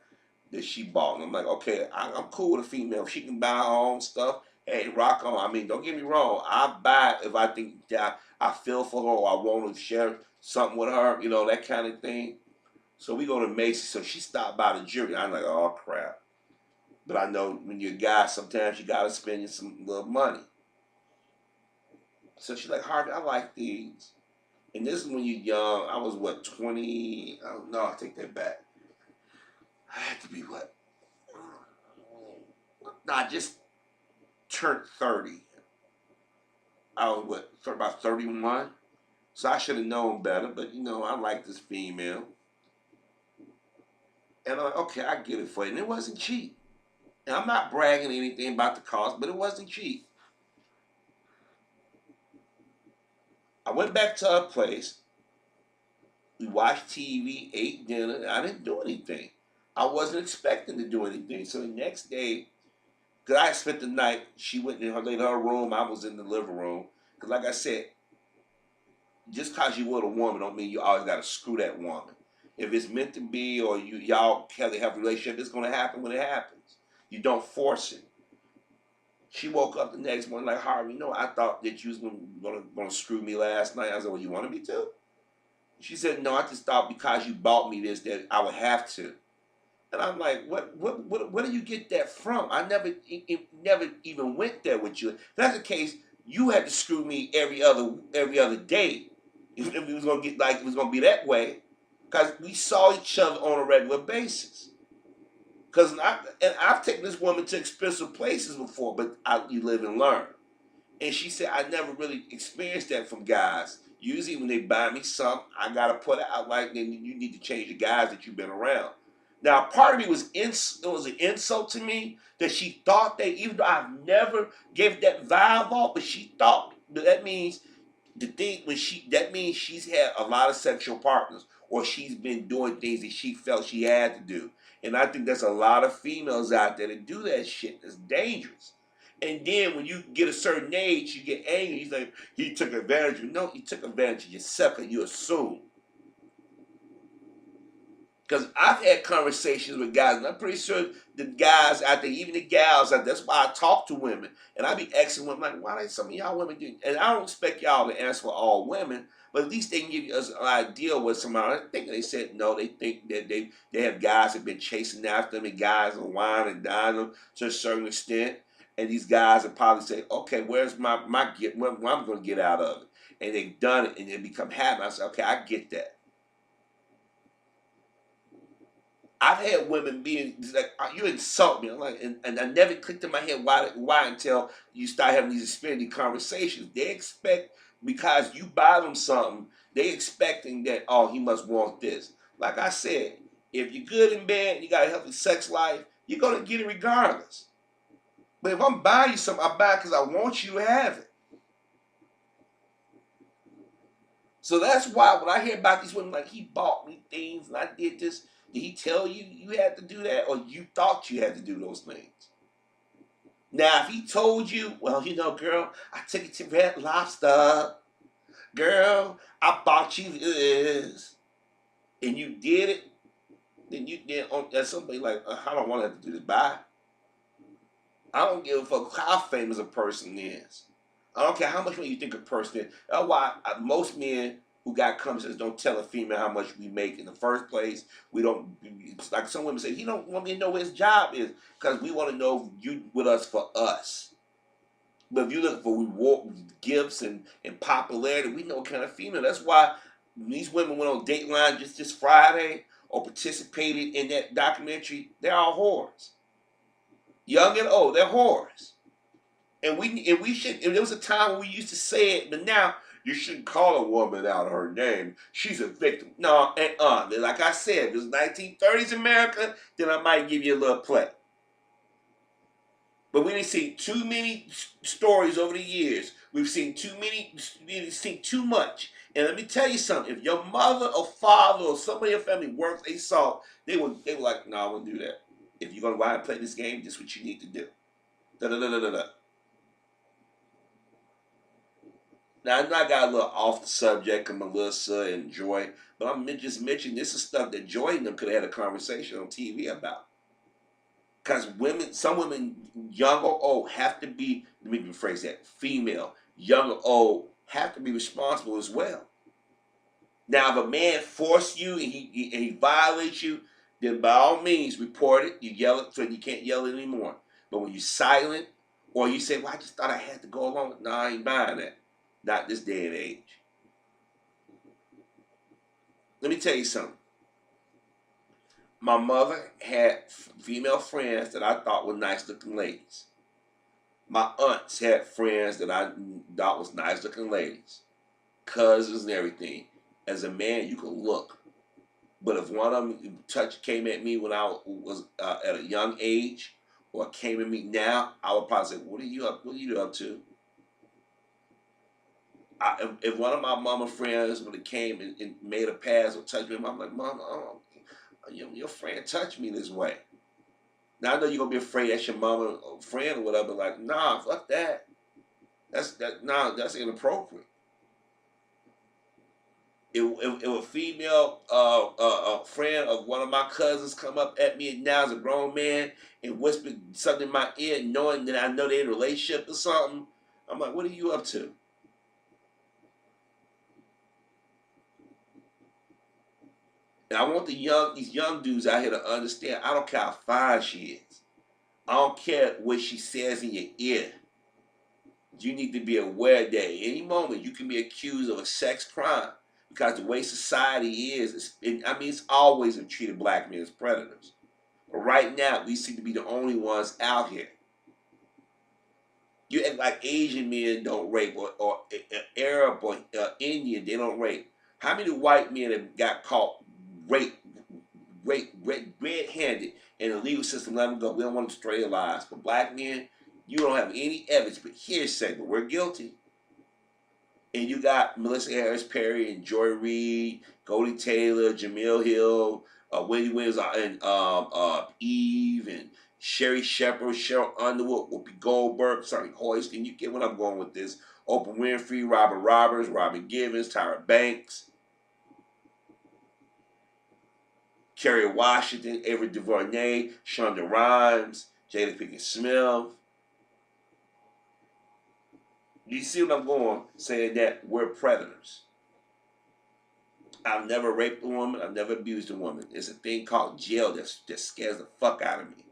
that she bought, and I'm like, okay, I'm cool with a female. If she can buy her own stuff, hey, rock on. I mean, don't get me wrong. I buy it if I think that I feel for her or I want to share something with her, you know, that kind of thing. So we go to Macy's. So she stopped by the jewelry. I'm like, oh, crap. But I know when you're a guy, sometimes you got to spend some little money. So she's like, Harvey, I like these. And this is when you're young. I was, what, 20? I don't know. I take that back. I had to be, what? No, I just turned 30. I was, what, about 31? So I should have known better, but you know, I like this female. And I'm like, okay, I get it for you. And it wasn't cheap. And I'm not bragging anything about the cost, but it wasn't cheap. I went back to her place. We watched TV, ate dinner, and I didn't do anything. I wasn't expecting to do anything. So the next day, because I spent the night, she went in her room, I was in the living room. Because like I said, just because you with a woman don't mean you always got to screw that woman. If it's meant to be or y'all have a relationship, it's going to happen when it happens. You don't force it. She woke up the next morning like, Harvey, you know, I thought that you was going to screw me last night. I said, well, you wanted me to? She said, no, I just thought because you bought me this that I would have to. And I'm like, where do you get that from? I never even went there with you. If that's the case, you had to screw me every other day. If it was gonna get like it was gonna be that way, because we saw each other on a regular basis. Because I've taken this woman to expensive places before, but you live and learn. And she said, I never really experienced that from guys. Usually when they buy me something, I gotta put it out like, then you need to change the guys that you've been around. Now, part of me it was an insult to me that she thought that, even though I've never gave that vibe off, but she thought that means the thing when that means she's had a lot of sexual partners, or she's been doing things that she felt she had to do. And I think there's a lot of females out there that do that shit. It's dangerous. And then when you get a certain age, you get angry. He's like, he took advantage of you. No, he took advantage of yourself, and you assume. Because I've had conversations with guys, and I'm pretty sure the guys out there, even the gals out there, that's why I talk to women. And I be asking women, like, why don't some of y'all women do? And I don't expect y'all to answer for all women, but at least they can give us an idea what somebody. I think they said no. They think that they have guys that have been chasing after them, and guys are wine and dine them to a certain extent. And these guys would probably say, okay, where's my get? What I'm going to get out of it? And they've done it, and they become happy. I say, okay, I get that. I've had women being like, "You insult me." I'm like, and I never clicked in my head why until you start having these expanding conversations. They expect, because you buy them something, they expecting that, oh, he must want this. Like I said, if you're good in bed and you got a healthy sex life, you're gonna get it regardless. But if I'm buying you something, I buy it because I want you to have it. So that's why when I hear about these women, like, he bought me things and I did this, did he tell you you had to do that, or you thought you had to do those things? Now, if he told you, well, girl, I took it to Red Lobster. Girl, I bought you this, and you did it, then there's somebody like, I don't want to have to do this. Bye. I don't give a fuck how famous a person is. I don't care how much money you think a person is. That's why most men who got conversations don't tell a female how much we make in the first place. We don't. It's like some women say, he don't want me to know what his job is, because we want to know you with us for us. But if you look for reward, gifts, and popularity, we know what kind of female. That's why these women went on Dateline just this Friday or participated in that documentary. They're all whores. Young and old, they're whores. And we should. And there was a time when we used to say it, but now you shouldn't call a woman out of her name. She's a victim. No, like I said, if it was 1930s America, then I might give you a little play. But we didn't see too many stories over the years. We've seen too much. And let me tell you something. If your mother or father or somebody in your family worked, they saw, they were like, no, I won't do that. If you're gonna go out and play this game, this is what you need to do. Da da da da da da. Now, I know I got a little off the subject of Melissa and Joy, but I'm just mentioning this is stuff that Joy and them could have had a conversation on TV about. Because some women, young or old, have to be, let me rephrase that, female, young or old, have to be responsible as well. Now, if a man forces you and he violates you, then by all means report it. You yell it so you can't yell it anymore. But when you're silent, or you say, well, I just thought I had to go along. No, I ain't buying that. Not this day and age. Let me tell you something. My mother had female friends that I thought were nice looking ladies. My aunts had friends that I thought was nice looking ladies. Cousins and everything. As a man, you can look. But if one of them came at me when I was at a young age, or came at me now, I would probably say, what are you up to? If one of my mama friends when it came and made a pass or touched me, I'm like, Mama, your friend touched me this way. Now I know you're gonna be afraid that's your mama or friend or whatever. Like, nah, fuck that. That's inappropriate. If a female a friend of one of my cousins come up at me now as a grown man and whisper something in my ear, knowing that I know they're in a relationship or something, I'm like, what are you up to? And I want these young dudes out here to understand. I don't care how fine she is. I don't care what she says in your ear. You need to be aware that at any moment you can be accused of a sex crime because the way society is, it's always treated black men as predators. But right now, we seem to be the only ones out here. You act like Asian men don't rape, or Arab or Indian, they don't rape. How many white men have got caught rape, red-handed, and the legal system let them go? We don't want to stray lives. But black men, you don't have any evidence but hearsay, but we're guilty. And you got Melissa Harris Perry and Joy Reid, Goldie Taylor, Jamil Hill, Wendy Williams, and Eve, and Sherry Shepherd, Cheryl Underwood, Whoopi Goldberg, sorry, Hoist, and you get what I'm going with this. Oprah Winfrey, Robert Roberts, Robin Givens, Tyra Banks, Kerry Washington, Avery DuVernay, Shonda Rhimes, Jada Pinkett Smith. You see what I'm going, saying that we're predators. I've never raped a woman. I've never abused a woman. There's a thing called jail that scares the fuck out of me.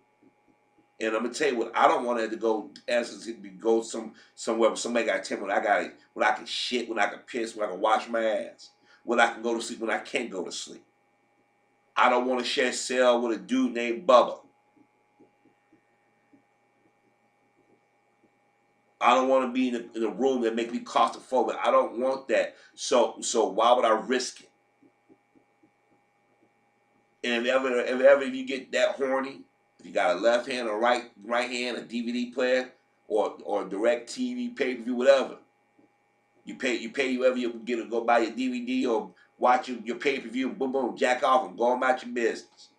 And I'm gonna tell you what, I don't want to go somewhere where somebody got to tell me when I can shit, when I can piss, when I can wash my ass, when I can go to sleep, when I can't go to sleep. I don't want to share a cell with a dude named Bubba. I don't want to be in a room that make me claustrophobic. I don't want that. So why would I risk it? And if you get that horny, if you got a left hand or right hand, a DVD player or direct TV, pay per view, whatever, you pay whoever you get to go buy your DVD or watch your pay per view, boom boom, jack off and go about your business.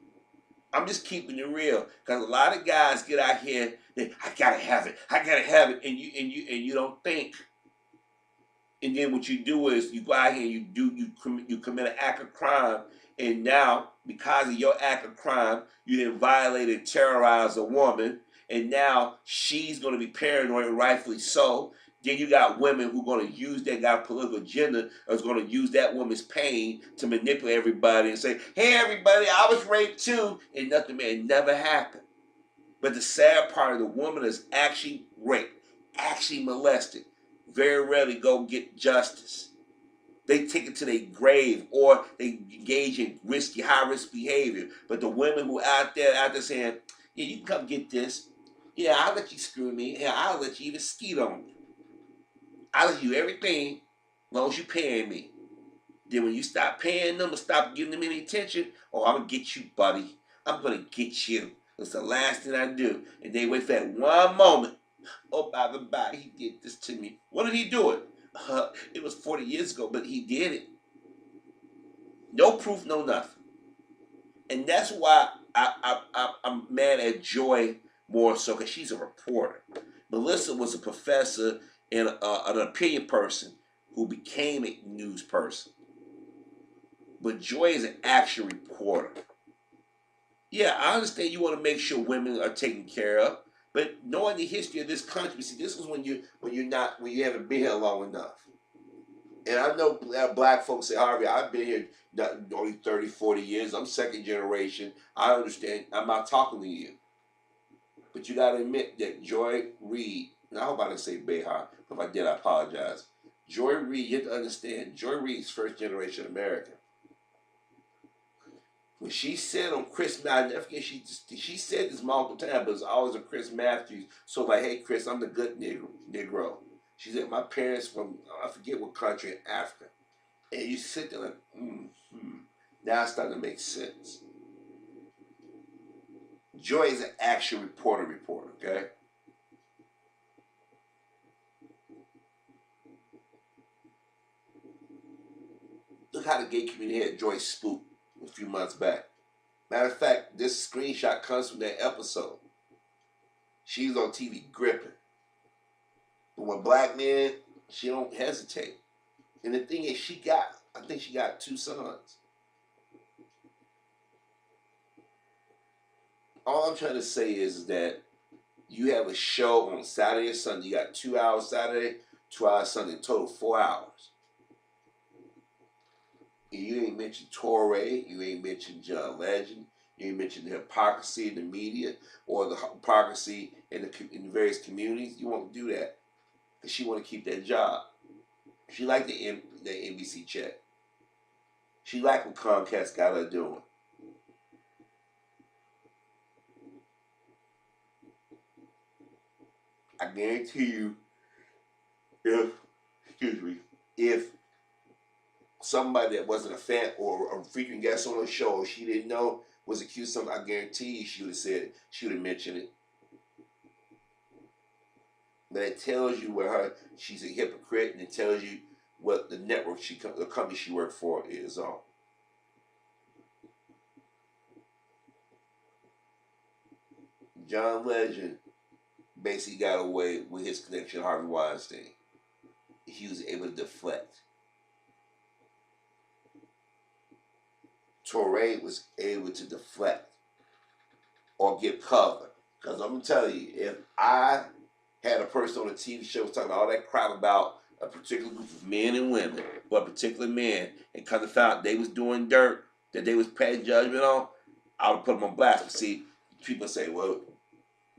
I'm just keeping it real because a lot of guys get out here. I gotta have it, and you don't think. And then what you do is you go out here and you commit an act of crime, and now because of your act of crime, you then violated and terrorized a woman, and now she's going to be paranoid, and rightfully so. Then you got women who are going to use that got a political agenda, is going to use that woman's pain to manipulate everybody and say, "Hey, everybody, I was raped too," and nothing, man, it never happened. But the sad part of the woman is actually raped, actually molested. Very rarely go get justice. They take it to their grave or they engage in risky, high-risk behavior. But the women who out there saying, "Yeah, you can come get this. Yeah, I'll let you screw me. Yeah, I'll let you even skeet on me. I'll let you everything as long as you paying me." Then when you stop paying them or stop giving them any attention, "Oh, I'm going to get you, buddy. I'm going to get you. It's the last thing I do." And they wait for that one moment. "Oh, by the by, he did this to me." What did he do it? It was 40 years ago, but he did it. No proof, no nothing. And that's why I'm mad at Joy more so, because she's a reporter. Melissa was a professor and an opinion person who became a news person. But Joy is an actual reporter. Yeah, I understand you want to make sure women are taken care of, but knowing the history of this country, see, this is when you haven't been here long enough. And I know black folks say, "Harvey, I've been here only 30, 40 years. I'm second generation. I understand. I'm not talking to you." But you got to admit that Joy Reid, and I hope I didn't say Behar. If I did, I apologize. Joy Reid, you have to understand, Joy Reid's first generation American. When she said on Chris, I never forget, she said this multiple times, but it's always a Chris Matthews. So like, "Hey Chris, I'm the good Negro." She said, "My parents from, I forget what country in Africa." And you sit there like, now it's starting to make sense. Joy is an actual reporter, okay? Look how the gay community had Joy spooked a few months back. Matter of fact, this screenshot comes from that episode. She's on TV gripping. But when black men, she don't hesitate. And the thing is, I think she got 2 sons. All I'm trying to say is that you have a show on Saturday and Sunday. You got 2 hours Saturday, 2 hours Sunday, total 4 hours. And you ain't mentioned Torrey, you ain't mentioned John Legend, you ain't mentioned the hypocrisy in the media or the hypocrisy in the various communities. You won't do that because she want to keep that job. She like the NBC check. She like what Comcast got her doing. I guarantee you, if somebody that wasn't a fan or a frequent guest on the show, she didn't know was accused of something, I guarantee you she would have said it. She would have mentioned it. But it tells you where she's a hypocrite, and it tells you what the network the company she worked for is on. John Legend basically got away with his connection to Harvey Weinstein. He was able to deflect. Torrey was able to deflect or get cover. Because I'm going to tell you, if I had a person on a TV show talking all that crap about a particular group of men and women, or a particular man, and come to find out they was doing dirt that they was paying judgment on, I would put them on blast. But see, people say, well,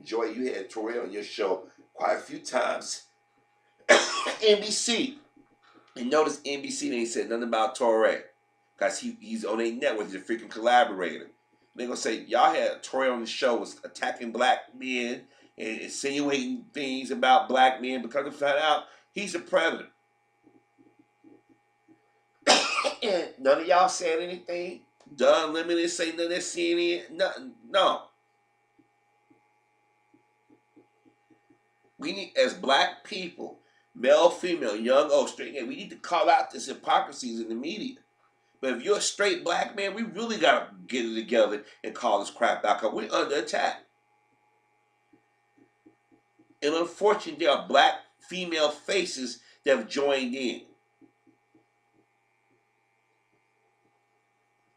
Joy, you had Torrey on your show quite a few times. NBC. And notice NBC ain't said nothing about Torrey. Because he's on a network, he's a freaking collaborator. They're going to say, y'all had Torrey on the show was attacking black men and insinuating things about black men because they found out he's a predator. And none of y'all said anything. Don Lemon didn't say nothing at CNN. Nothing. No. We need, as black people, male, female, young, old, straight, we need to call out this hypocrisies in the media. But if you're a straight black man, we really got to get it together and call this crap out because we're under attack. And unfortunately, there are black female faces that have joined in.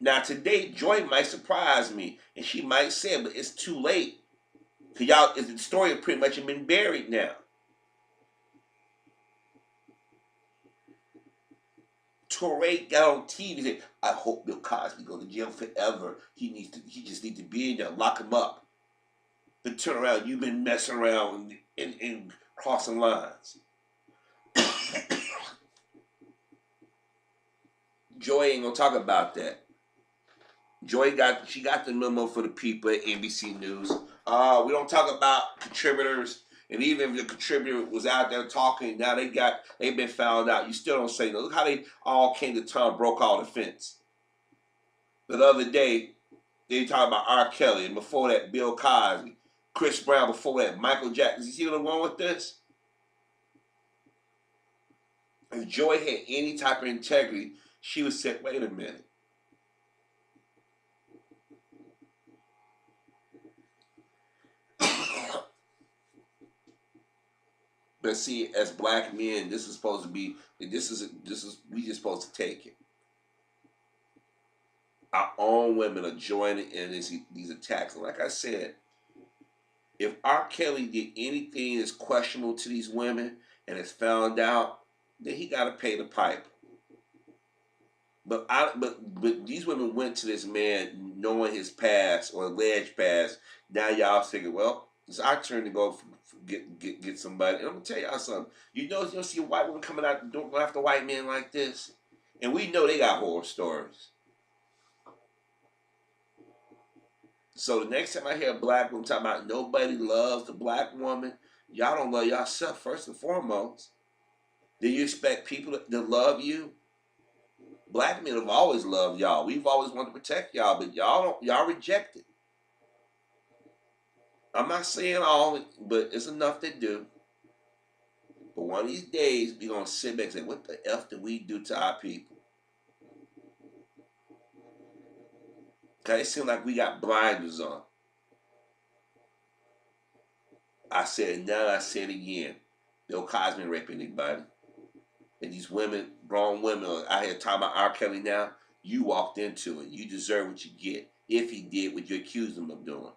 Now, today, Joy might surprise me, and she might say it, but it's too late. Because y'all, the story has pretty much been buried now. Torrey got on TV and said, I hope Bill Cosby go to jail forever. He just needs to be in there, lock him up. Then turn around, you've been messing around and crossing lines. Joy ain't gonna talk about that. Joy got the memo for the people at NBC News. We don't talk about contributors. And even if the contributor was out there talking, now they've been found out. You still don't say no. Look how they all came to Tom Brokaw defense. The other day, they talking about R. Kelly, and before that, Bill Cosby, Chris Brown, before that, Michael Jackson. You see what I'm going with this? If Joy had any type of integrity, she would say, wait a minute. But see, as black men, this is supposed to be, we just supposed to take it. Our own women are joining in these attacks. And like I said, if R. Kelly did anything that's questionable to these women and it's found out, then he got to pay the piper. But these women went to this man knowing his past or alleged past. Now y'all thinking, well, it's our turn to go get somebody. And I'm gonna tell y'all something. You don't see a white woman coming out don't go after white men like this, and we know they got horror stories. So the next time I hear a black woman talking about nobody loves the black woman, y'all don't love yourself first and foremost. Do you expect people to love you? Black men have always loved y'all. We've always wanted to protect y'all, but y'all reject it. I'm not saying all, but it's enough to do. But one of these days, we're going to sit back and say, what the F did we do to our people? Because it seems like we got blinders on. I said it now, I said it again. Bill Cosby didn't rape anybody. And these women, grown women, out here talking about R. Kelly now, you walked into it. You deserve what you get if he did what you accused him of doing.